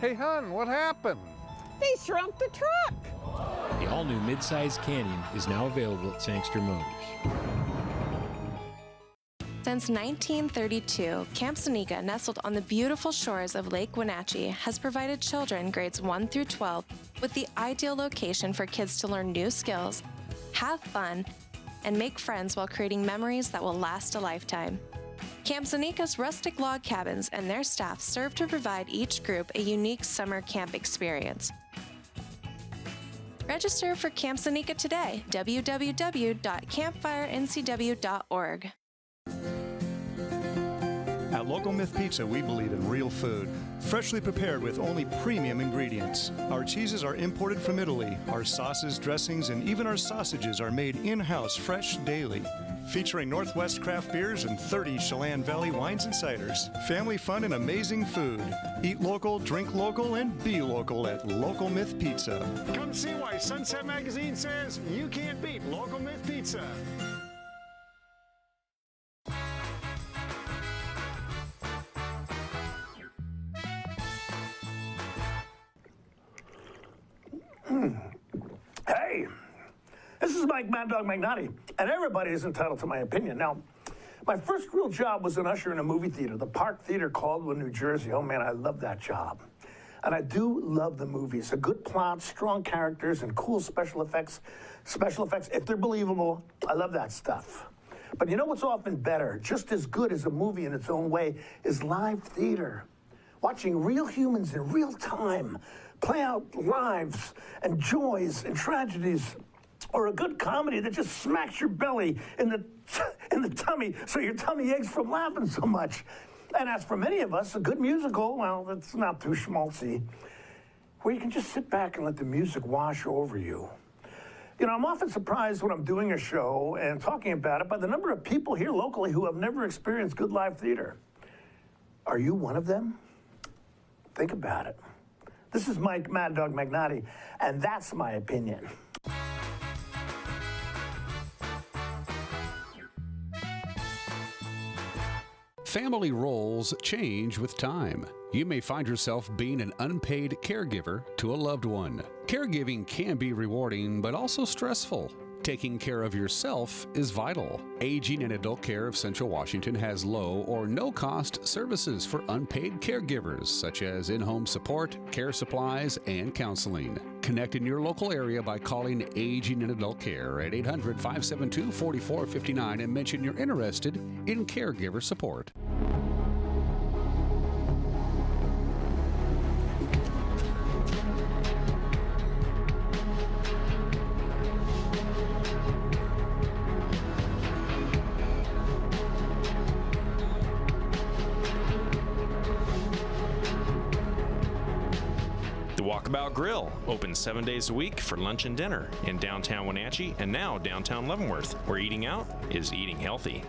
Hey, hon, what happened? They shrunk the truck. The all-new midsize Canyon is now available at Sangster Motors. Since 1932, Camp Seneca, nestled on the beautiful shores of Lake Wenatchee, has provided children grades 1 through 12 with the ideal location for kids to learn new skills, have fun, and make friends while creating memories that will last a lifetime. Camp Seneca's rustic log cabins and their staff serve to provide each group a unique summer camp experience. Register for Camp Seneca today, www.campfirencw.org. At At Local Myth Pizza, we believe in real food, freshly prepared with only premium ingredients. Our cheeses are imported from Italy. Our sauces, dressings, and even our sausages are made in-house fresh daily. Featuring Northwest craft beers and 30 Chelan Valley wines and ciders. Family fun and amazing food. Eat local, drink local, and be local at Local Myth Pizza. Come see why Sunset Magazine says you can't beat Local Myth Pizza. Hey, this is Mike Mad Dog Magnotti, and everybody is entitled to my opinion. Now, my first real job was an usher in a movie theater, the Park Theater, Caldwell, New Jersey. Oh man, I love that job. And I do love the movies. A good plot, strong characters, and cool special effects. Special effects, if they're believable, I love that stuff. But you know what's often better, just as good as a movie in its own way, is live theater. Watching real humans in real time play out lives and joys and tragedies, or a good comedy that just smacks your belly in the tummy so your tummy aches from laughing so much. And as for many of us, a good musical, well, that's not too schmaltzy, where you can just sit back and let the music wash over you. You know, I'm often surprised when I'm doing a show and talking about it by the number of people here locally who have never experienced good live theater. Are you one of them? Think about it. This is Mike Mad Dog Magnotti, and that's my opinion. Family roles change with time. You may find yourself being an unpaid caregiver to a loved one. Caregiving can be rewarding, but also stressful. Taking care of yourself is vital. Aging and Adult Care of Central Washington has low or no cost services for unpaid caregivers, such as in-home support, care supplies, and counseling. Connect in your local area by calling Aging and Adult Care at 800-572-4459 and mention you're interested in caregiver support. Walkabout Grill, open 7 days a week for lunch and dinner in downtown Wenatchee and now downtown Leavenworth, where eating out is eating healthy.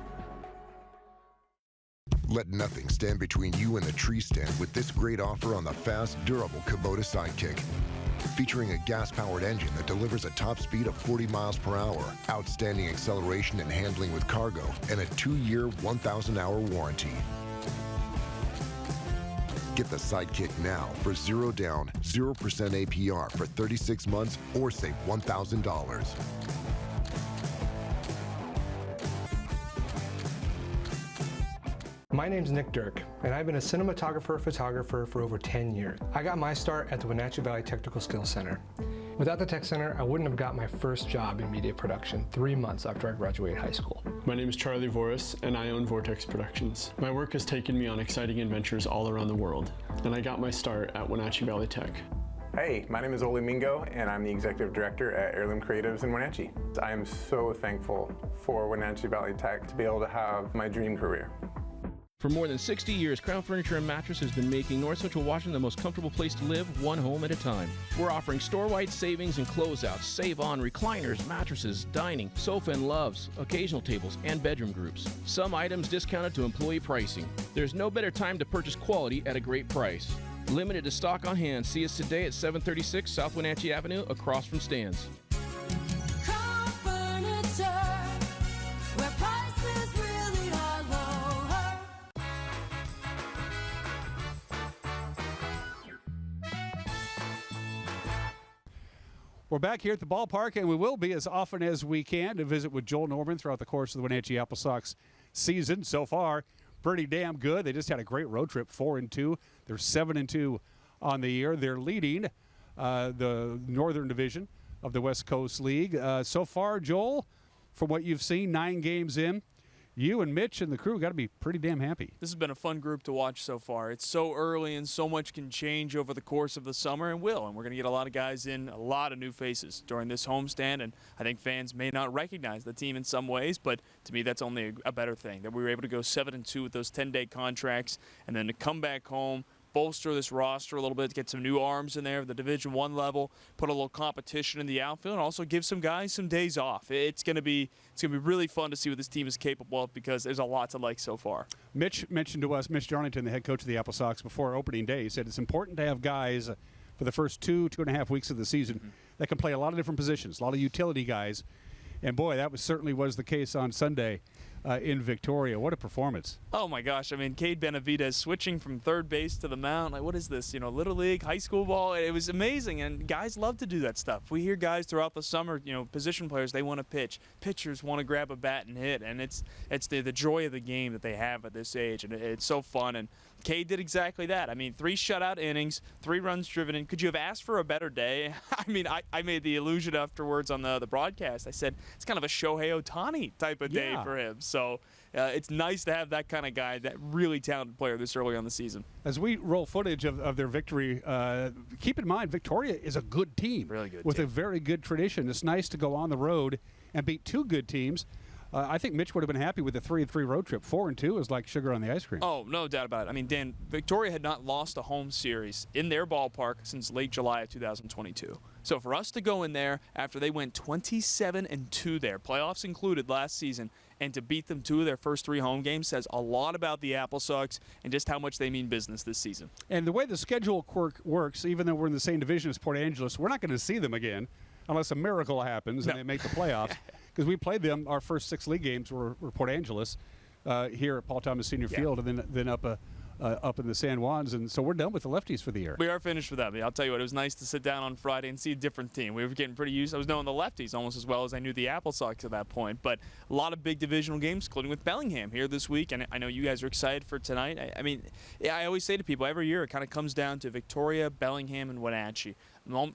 Let nothing stand between you and the tree stand with this great offer on the fast, durable Kubota Sidekick. Featuring a gas-powered engine that delivers a top speed of 40 miles per hour, outstanding acceleration and handling with cargo, and a 2-year, 1,000-hour warranty. Get the Sidekick now for 0 down, 0% APR for 36 months or save $1,000. My name's Nick Dirk, and I've been a cinematographer-photographer for over 10 years. I got my start at the Wenatchee Valley Technical Skills Center. Without the Tech Center, I wouldn't have got my first job in media production 3 months after I graduated high school. My name is Charlie Voris, and I own Vortex Productions. My work has taken me on exciting adventures all around the world, and I got my start at Wenatchee Valley Tech. Hey, my name is Oli Mingo, and I'm the Executive Director at Heirloom Creatives in Wenatchee. I am so thankful for Wenatchee Valley Tech to be able to have my dream career. For more than 60 years, Crown Furniture and Mattress has been making North Central Washington the most comfortable place to live, one home at a time. We're offering store-wide savings and closeouts. Save on recliners, mattresses, dining, sofa and loves, occasional tables, and bedroom groups. Some items discounted to employee pricing. There's no better time to purchase quality at a great price. Limited to stock on hand. See us today at 736 South Wenatchee Avenue, across from Stan's. Crown Furniture, where prices really are lower. We're back here at the ballpark, and we will be as often as we can to visit with Joel Norman throughout the course of the Wenatchee Apple Sox season. So far, pretty damn good. They just had a great road trip, 4-2. They're 7-2 on the year. They're leading the Northern Division of the West Coast League. So far, Joel, from what you've seen, 9 games in, you and Mitch and the crew got to be pretty damn happy. This has been a fun group to watch so far. It's so early and so much can change over the course of the summer and will. And we're going to get a lot of guys in, a lot of new faces during this homestand. And I think fans may not recognize the team in some ways, but to me that's only a better thing, that we were able to go 7-2 with those 10-day contracts and then to come back home, bolster this roster a little bit, get some new arms in there at the Division I level, put a little competition in the outfield, and also give some guys some days off. It's going to be really fun to see what this team is capable of because there's a lot to like so far. Mitch mentioned to us, Mitch Darlington, the head coach of the Apple Sox, before opening day, he said it's important to have guys for the first 2.5 weeks of the season that can play a lot of different positions, a lot of utility guys. And boy, that certainly was the case on Sunday in Victoria. What a performance. Oh my gosh, I mean, Cade Benavidez switching from third base to the mound, like what is this, Little League, high school ball? It was amazing, and guys love to do that stuff. We hear guys throughout the summer, position players, they want to pitch. Pitchers want to grab a bat and hit, and it's the joy of the game that they have at this age, and it's so fun. And Cade did exactly that. I mean, 3 shutout innings, 3 runs driven in. Could you have asked for a better day? I mean, I made the allusion afterwards on the broadcast. I said it's kind of a Shohei Ohtani type of day for him. So it's nice to have that kind of guy, that really talented player this early on the season. As we roll footage of their victory, keep in mind Victoria is a good team. Really good with team. a very good tradition. It's nice to go on the road and beat 2 good teams. I think Mitch would have been happy with the 3-3 road trip. 4-2 is like sugar on the ice cream. Oh, no doubt about it. I mean, Dan, Victoria had not lost a home series in their ballpark since late July of 2022. So for us to go in there after they went 27-2 there, playoffs included last season, and to beat them 2 of their first 3 home games says a lot about the Apple Sox and just how much they mean business this season. And the way the schedule works, even though we're in the same division as Port Angeles, we're not going to see them again unless a miracle happens and they make the playoffs. Because we played them, our first 6 league games were Port Angeles here at Paul Thomas Senior Field, and then up in the San Juans, and so we're done with the lefties for the year. We are finished with them. I'll tell you what, it was nice to sit down on Friday and see a different team. We were getting pretty used. I was knowing the lefties almost as well as I knew the Apple Sox at that point, but a lot of big divisional games, including with Bellingham here this week, and I know you guys are excited for tonight. I mean, I always say to people, every year it kind of comes down to Victoria, Bellingham, and Wenatchee.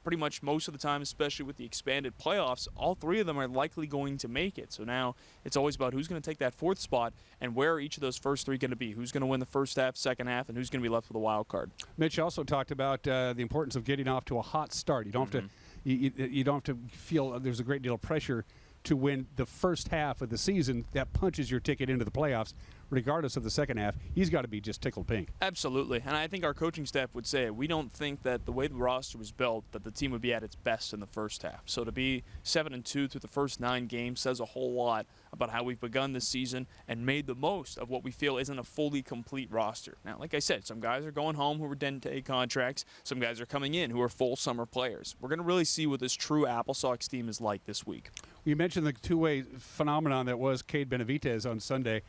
Pretty much most of the time, especially with the expanded playoffs, all 3 of them are likely going to make it. So now it's always about who's going to take that 4th spot and where are each of those first 3 going to be. Who's going to win the first half, second half, and who's going to be left with a wild card. Mitch also talked about the importance of getting off to a hot start. You don't have to you don't have to feel there's a great deal of pressure to win the first half of the season. That punches your ticket into the playoffs, regardless of the second half. He's got to be just tickled pink. Absolutely, and I think our coaching staff would say it. We don't think that the way the roster was built that the team would be at its best in the first half. So to be 7-2 through the first 9 games says a whole lot about how we've begun this season and made the most of what we feel isn't a fully complete roster. Now, like I said, some guys are going home who were 10-day contracts. Some guys are coming in who are full summer players. We're going to really see what this true Apple Sox team is like this week. You mentioned the 2-way phenomenon that was Cade Benavidez on Sunday.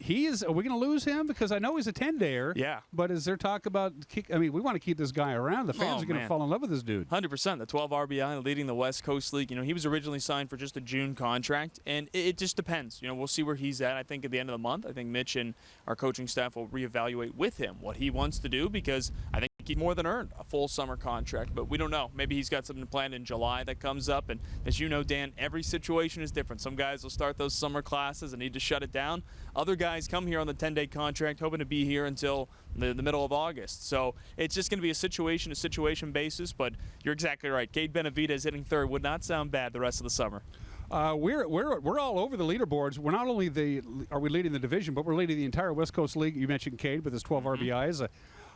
Are we going to lose him? Because I know he's a 10-dayer. Yeah. But is there talk about, we want to keep this guy around. The fans are going to fall in love with this dude. 100%. The 12 RBI leading the West Coast League. He was originally signed for just a June contract, and it just depends. We'll see where he's at. I think at the end of the month, I think Mitch and our coaching staff will reevaluate with him what he wants to do, because I think he more than earned a full summer contract, but we don't know. Maybe he's got something planned in July that comes up, and as you know, Dan, every situation is different. Some guys will start those summer classes and need to shut it down. Other guys come here on the 10-day contract hoping to be here until the middle of August. So it's just going to be a situation-to-situation basis, but you're exactly right. Cade Benavidez hitting third would not sound bad the rest of the summer. We're all over the leaderboards. We're not only are we leading the division, but we're leading the entire West Coast League. You mentioned Cade with his 12 RBIs.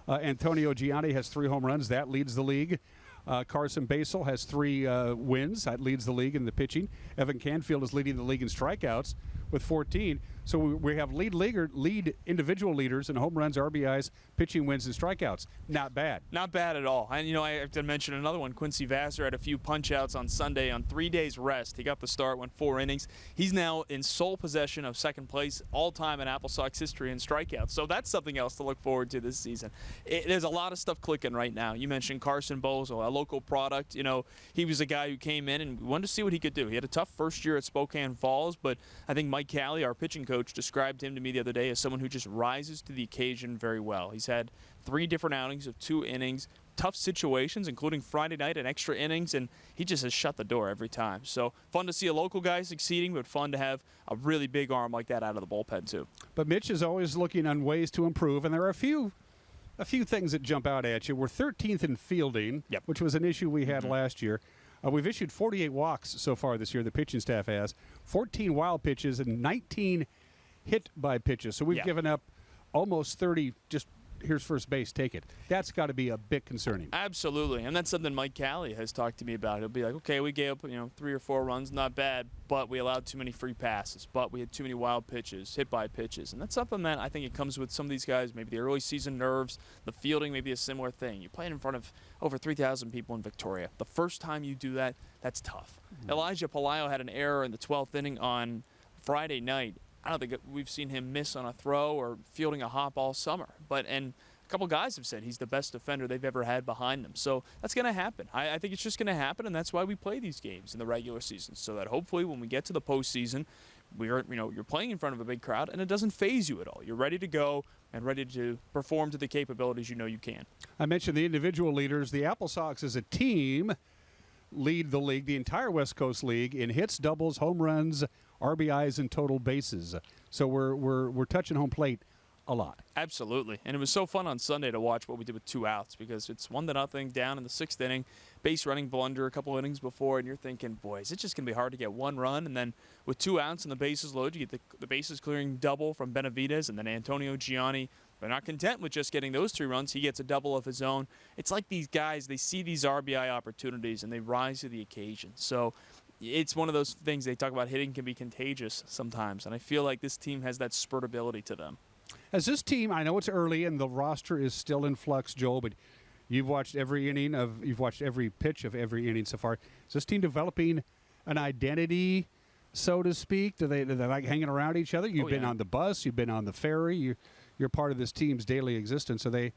Antonio Gianni has 3 home runs. That leads the league. Carson Basel has 3 wins. That leads the league in the pitching. Evan Canfield is leading the league in strikeouts with 14. So we have lead individual leaders in home runs, RBIs, pitching wins, and strikeouts. Not bad. Not bad at all. And, I have to mention another one. Quincy Vassar had a few punch-outs on Sunday on 3 days rest. He got the start, went 4 innings. He's now in sole possession of second place all-time in Apple Sox history in strikeouts. So that's something else to look forward to this season. There's a lot of stuff clicking right now. You mentioned Carson Bozo, a local product. He was a guy who came in and we wanted to see what he could do. He had a tough first year at Spokane Falls, but I think Mike Calley, our pitching coach, described him to me the other day as someone who just rises to the occasion very well. He's had 3 different outings of 2 innings, tough situations, including Friday night and extra innings, and he just has shut the door every time. So fun to see a local guy succeeding, but fun to have a really big arm like that out of the bullpen too. But Mitch is always looking on ways to improve, and there are a few things that jump out at you. We're 13th in fielding, which was an issue we had last year. We've issued 48 walks so far this year, the pitching staff has, 14 wild pitches and 19 hit by pitches. So we've given up almost 30 just here's first base, take it. That's got to be a bit concerning. Absolutely, and that's something Mike Callie has talked to me about. He'll be like, okay, we gave up 3 or 4 runs, not bad, but we allowed too many free passes, but we had too many wild pitches, hit by pitches, and that's something that I think it comes with some of these guys, maybe the early season nerves, the fielding may be a similar thing. You're playing in front of over 3,000 people in Victoria. The first time you do that, that's tough. Elijah Palaio had an error in the 12th inning on Friday night. I don't think we've seen him miss on a throw or fielding a hop all summer. And a couple guys have said he's the best defender they've ever had behind them. So that's going to happen. I think it's just going to happen, and that's why we play these games in the regular season, so that hopefully when we get to the postseason, you're playing in front of a big crowd, and it doesn't faze you at all. You're ready to go and ready to perform to the capabilities you know you can. I mentioned the individual leaders. The Apple Sox as a team lead the league, the entire West Coast League, in hits, doubles, home runs, RBIs, and total bases. So we're touching home plate a lot. Absolutely. And it was so fun on Sunday to watch what we did with 2 outs, because it's 1-0 down in the 6th inning, base running blunder a couple innings before, and you're thinking, boy, is it just going to be hard to get 1 run? And then with 2 outs and the bases loaded, you get the bases clearing double from Benavidez, and then Antonio Gianni. They're not content with just getting those 3 runs. He gets a double of his own. It's like these guys, they see these RBI opportunities, and they rise to the occasion. So it's one of those things they talk about, hitting can be contagious sometimes, and I feel like this team has that spurt ability to them. As this team, I know it's early and the roster is still in flux, Joel, but you've watched every pitch of every inning so far. Is this team developing an identity, so to speak? Do they like hanging around each other? You've been on the bus, you've been on the ferry, you're part of this team's daily existence. Are they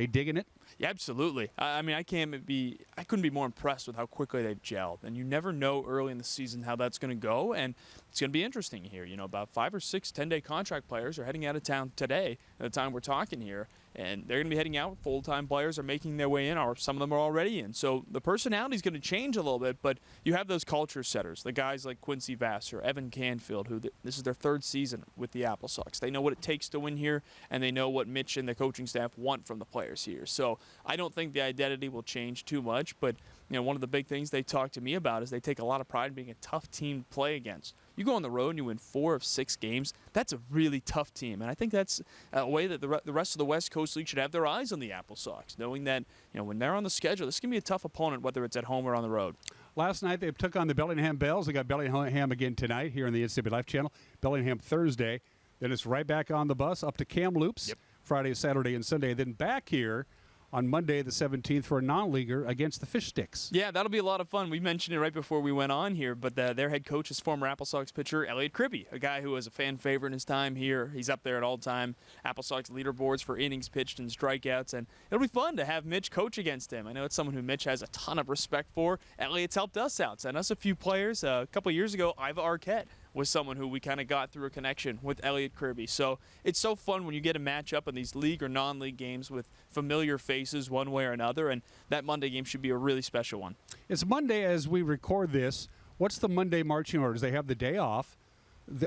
digging it? Yeah, absolutely. I mean, I couldn't be more impressed with how quickly they've gelled. And you never know early in the season how that's going to go. And it's going to be interesting here. About 5 or 6 10-day contract players are heading out of town today at the time we're talking here. And they're going to be heading out. Full-time players are making their way in, or some of them are already in. So the personality is going to change a little bit, but you have those culture setters, the guys like Quincy Vassar, Evan Canfield, who this is their 3rd season with the Apple Sox. They know what it takes to win here, and they know what Mitch and the coaching staff want from the players here. So I don't think the identity will change too much, but one of the big things they talk to me about is they take a lot of pride in being a tough team to play against. You go on the road and you win 4 of 6 games, that's a really tough team. And I think that's a way that the rest of the West Coast League should have their eyes on the Apple Sox, knowing that when they're on the schedule, this can be a tough opponent, whether it's at home or on the road. Last night they took on the Bellingham Bells. They got Bellingham again tonight here on the NCAA Life Channel. Bellingham Thursday. Then it's right back on the bus up to Kamloops Friday, Saturday, and Sunday. Then back here on Monday the 17th for a non-leaguer against the Fish Sticks. Yeah, that'll be a lot of fun. We mentioned it right before we went on here, but their head coach is former Apple Sox pitcher Elliot Kribbe, a guy who was a fan favorite in his time here. He's up there at all-time Apple Sox leaderboards for innings pitched and strikeouts, and it'll be fun to have Mitch coach against him. I know it's someone who Mitch has a ton of respect for. Elliot's helped us out, sent us a few players. A couple of years ago, Iva Arquette was someone who we kind of got through a connection with Elliot Kribbe. So it's so fun when you get a matchup in these league or non-league games with familiar faces one way or another, and that Monday game should be a really special one. It's Monday as we record this. What's the Monday marching orders? They have the day off.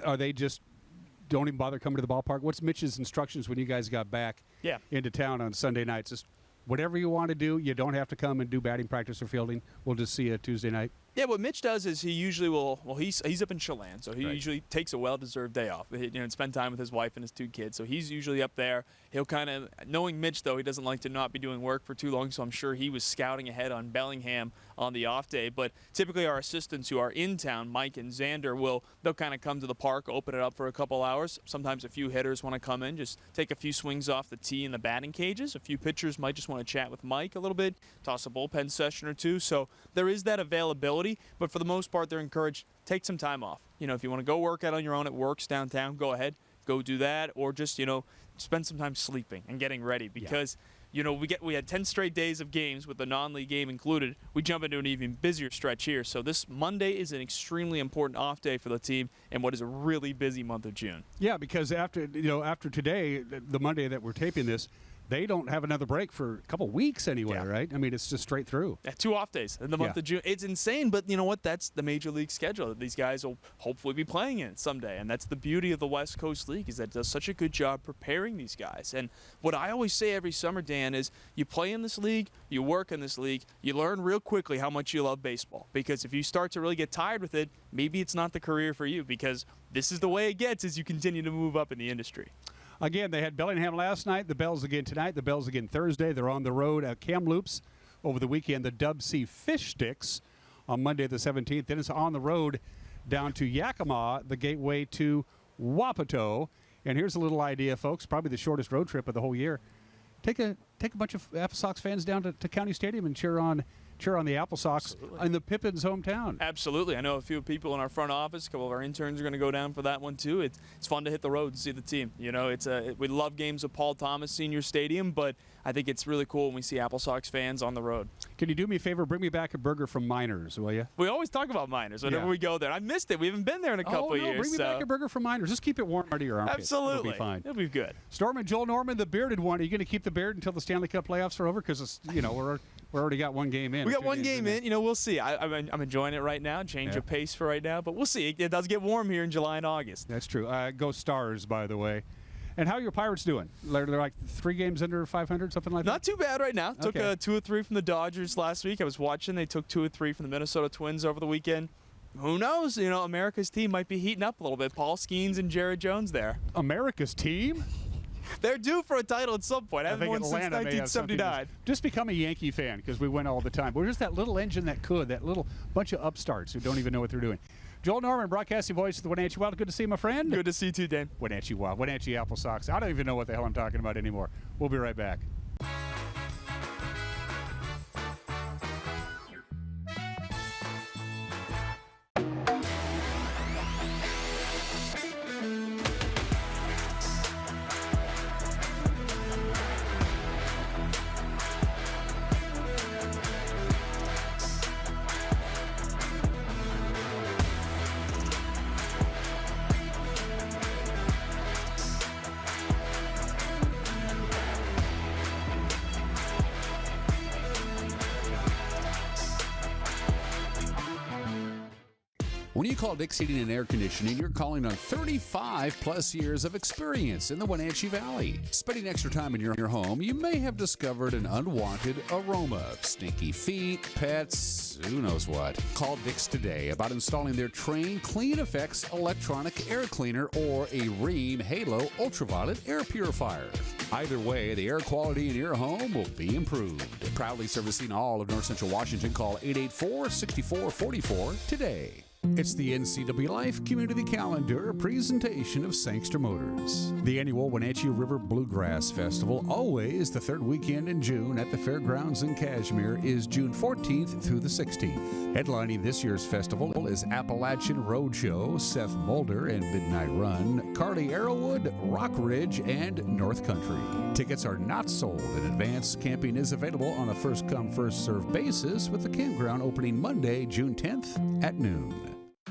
Are they just don't even bother coming to the ballpark? What's Mitch's instructions when you guys got back into town on Sunday nights? Just whatever you want to do. You don't have to come and do batting practice or fielding. We'll just see you Tuesday night. Yeah, what Mitch does is he usually will. Well, he's up in Chelan, so he usually takes a well-deserved day off. And spend time with his wife and his 2 kids. So he's usually up there. He'll kind of, knowing Mitch though, he doesn't like to not be doing work for too long. So I'm sure he was scouting ahead on Bellingham on the off day. But typically our assistants who are in town, Mike and Xander, they'll kind of come to the park, open it up for a couple hours. Sometimes a few hitters want to come in, just take a few swings off the tee in the batting cages. A few pitchers might just want to chat with Mike a little bit, toss a bullpen session or 2. So there is that availability, but for the most part, they're encouraged, take some time off. If you want to go work out on your own at Works downtown, go ahead, go do that, or just, spend some time sleeping and getting ready because, we had 10 straight days of games with the non-league game included. We jump into an even busier stretch here. So this Monday is an extremely important off day for the team in what is a really busy month of June. Yeah, because after today, the Monday that we're taping this, they don't have another break for a couple weeks anyway, right? I mean, it's just straight through. Yeah, 2 off days in the month of June. It's insane, but you know what? That's the Major League schedule that these guys will hopefully be playing in someday. And that's the beauty of the West Coast League, is that it does such a good job preparing these guys. And what I always say every summer, Dan, is you play in this league, you work in this league, you learn real quickly how much you love baseball. Because if you start to really get tired with it, maybe it's not the career for you, because this is the way it gets as you continue to move up in the industry. Again, they had Bellingham last night, the Bells again tonight, the Bells again Thursday. They're on the road at Kamloops over the weekend, the Dub C Fish Sticks on Monday the 17th. Then it's on the road down to Yakima, the gateway to Wapato. And here's a little idea, folks, probably the shortest road trip of the whole year. Take a bunch of Apple Sox fans down to County Stadium and cheer on the Apple Sox in the Pippins' hometown. Absolutely. I know a few people in our front office, a couple of our interns are going to go down for that one too. It's fun to hit the road and see the team. You know, we love games at Paul Thomas Senior Stadium, but I think it's really cool when we see Apple Sox fans on the road. Can you do me a favor? Bring me back a burger from Miners, will you? We always talk about Miners whenever we go there. I missed it. We haven't been there in a couple of years. Bring me back a burger from Miners. Just keep it warm under your armpits. Absolutely. It'll be fine. It'll be good. Storm and Joel Norman, the bearded one. Are you going to keep the beard until the Stanley Cup playoffs are over? Because, we're already got one game in. We got one game in. You know, we'll see. I'm enjoying it right now. Change of pace for right now. But we'll see. It does get warm here in July and August. That's true. Go Stars, by the way. And how are your Pirates doing? They're like 3 games under 500, something like that? Not too bad right now. Took 2 or 3 from the Dodgers last week. I was watching. They took 2 or 3 from the Minnesota Twins over the weekend. Who knows? You know, America's team might be heating up a little bit. Paul Skeens and Jared Jones there. America's team? They're due for a title at some point. I haven't won since 1979. Just become a Yankee fan, because we win all the time. We're just that little engine that little bunch of upstarts who don't even know what they're doing. Joel Norman, broadcasting voice of the Wenatchee Wild. Good to see you, my friend. Good to see you too, Dan. Wenatchee Wild, Wenatchee Apple Sox. I don't even know what the hell I'm talking about anymore. We'll be right back. When you call Dick's Heating and Air Conditioning, you're calling on 35-plus years of experience in the Wenatchee Valley. Spending extra time in your home, you may have discovered an unwanted aroma. Stinky feet, pets, who knows what. Call Dick's today about installing their Train Clean Effects electronic air cleaner or a Rheem Halo ultraviolet air purifier. Either way, the air quality in your home will be improved. Proudly servicing all of North Central Washington, call 884-6444 today. It's the NCW Life Community Calendar, a presentation of Sangster Motors. The annual Wenatchee River Bluegrass Festival, always the 3rd weekend in June at the Fairgrounds in Cashmere, is June 14th through the 16th. Headlining this year's festival is Appalachian Roadshow, Seth Mulder and Midnight Run, Carly Arrowwood, Rock Ridge, and North Country. Tickets are not sold in advance. Camping is available on a first-come, first-served basis, with the campground opening Monday, June 10th at noon.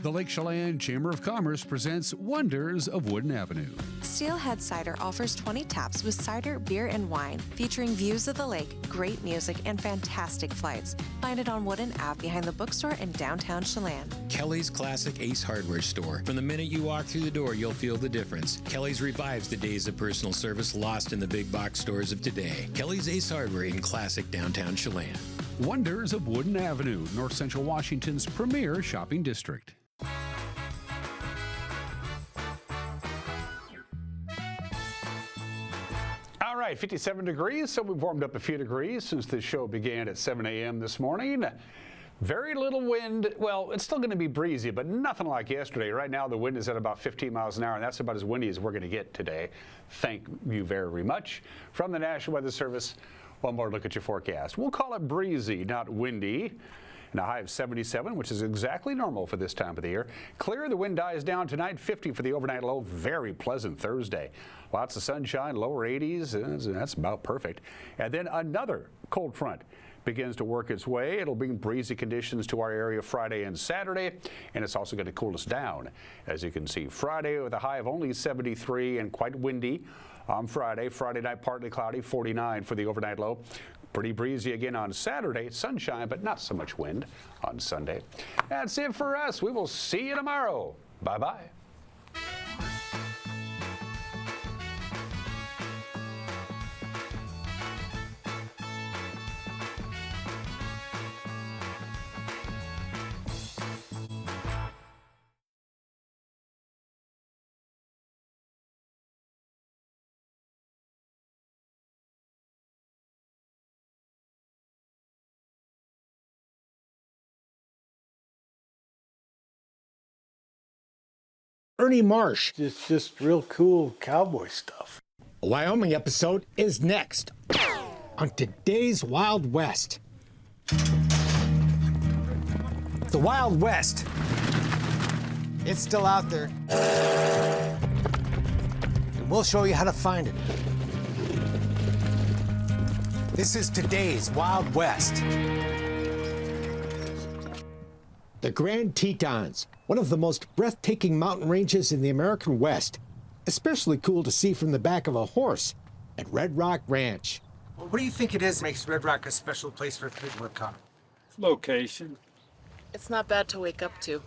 The Lake Chelan Chamber of Commerce presents Wonders of Wooden Avenue. Steelhead Cider offers 20 taps with cider, beer, and wine, featuring views of the lake, great music, and fantastic flights. Find it on Wooden Ave behind the bookstore in downtown Chelan. Kelly's Classic Ace Hardware Store. From the minute you walk through the door, you'll feel the difference. Kelly's revives the days of personal service lost in the big box stores of today. Kelly's Ace Hardware in classic downtown Chelan. Wonders of Wooden Avenue, North Central Washington's premier shopping district. All right, 57 degrees, so we've warmed up a few degrees since the show began at 7 a.m. this morning. Very little wind. Well, it's still going to be breezy, but nothing like yesterday. Right now, the wind is at about 15 miles an hour, and that's about as windy as we're going to get today. Thank you very much. From the National Weather Service, one more look at your forecast. We'll call it breezy, not windy. And a high of 77, which is exactly normal for this time of the year. Clear, the wind dies down tonight, 50 for the overnight low. Very pleasant Thursday. Lots of sunshine, lower 80s, that's about perfect. And then another cold front begins to work its way. It'll bring breezy conditions to our area Friday and Saturday, and it's also going to cool us down. As you can see, Friday with a high of only 73 and quite windy. On Friday night partly cloudy, 49 for the overnight low. Pretty breezy again on Saturday. Sunshine, but not so much wind on Sunday. That's it for us. We will see you tomorrow. Bye-bye. Ernie Marsh. It's just real cool cowboy stuff. A Wyoming episode is next on today's Wild West. The Wild West. It's still out there. And we'll show you how to find it. This is today's Wild West. The Grand Tetons, one of the most breathtaking mountain ranges in the American West. Especially cool to see from the back of a horse at Red Rock Ranch. Well, what do you think it is that makes Red Rock a special place for people to come? Location. It's not bad to wake up to.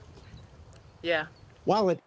Yeah. While it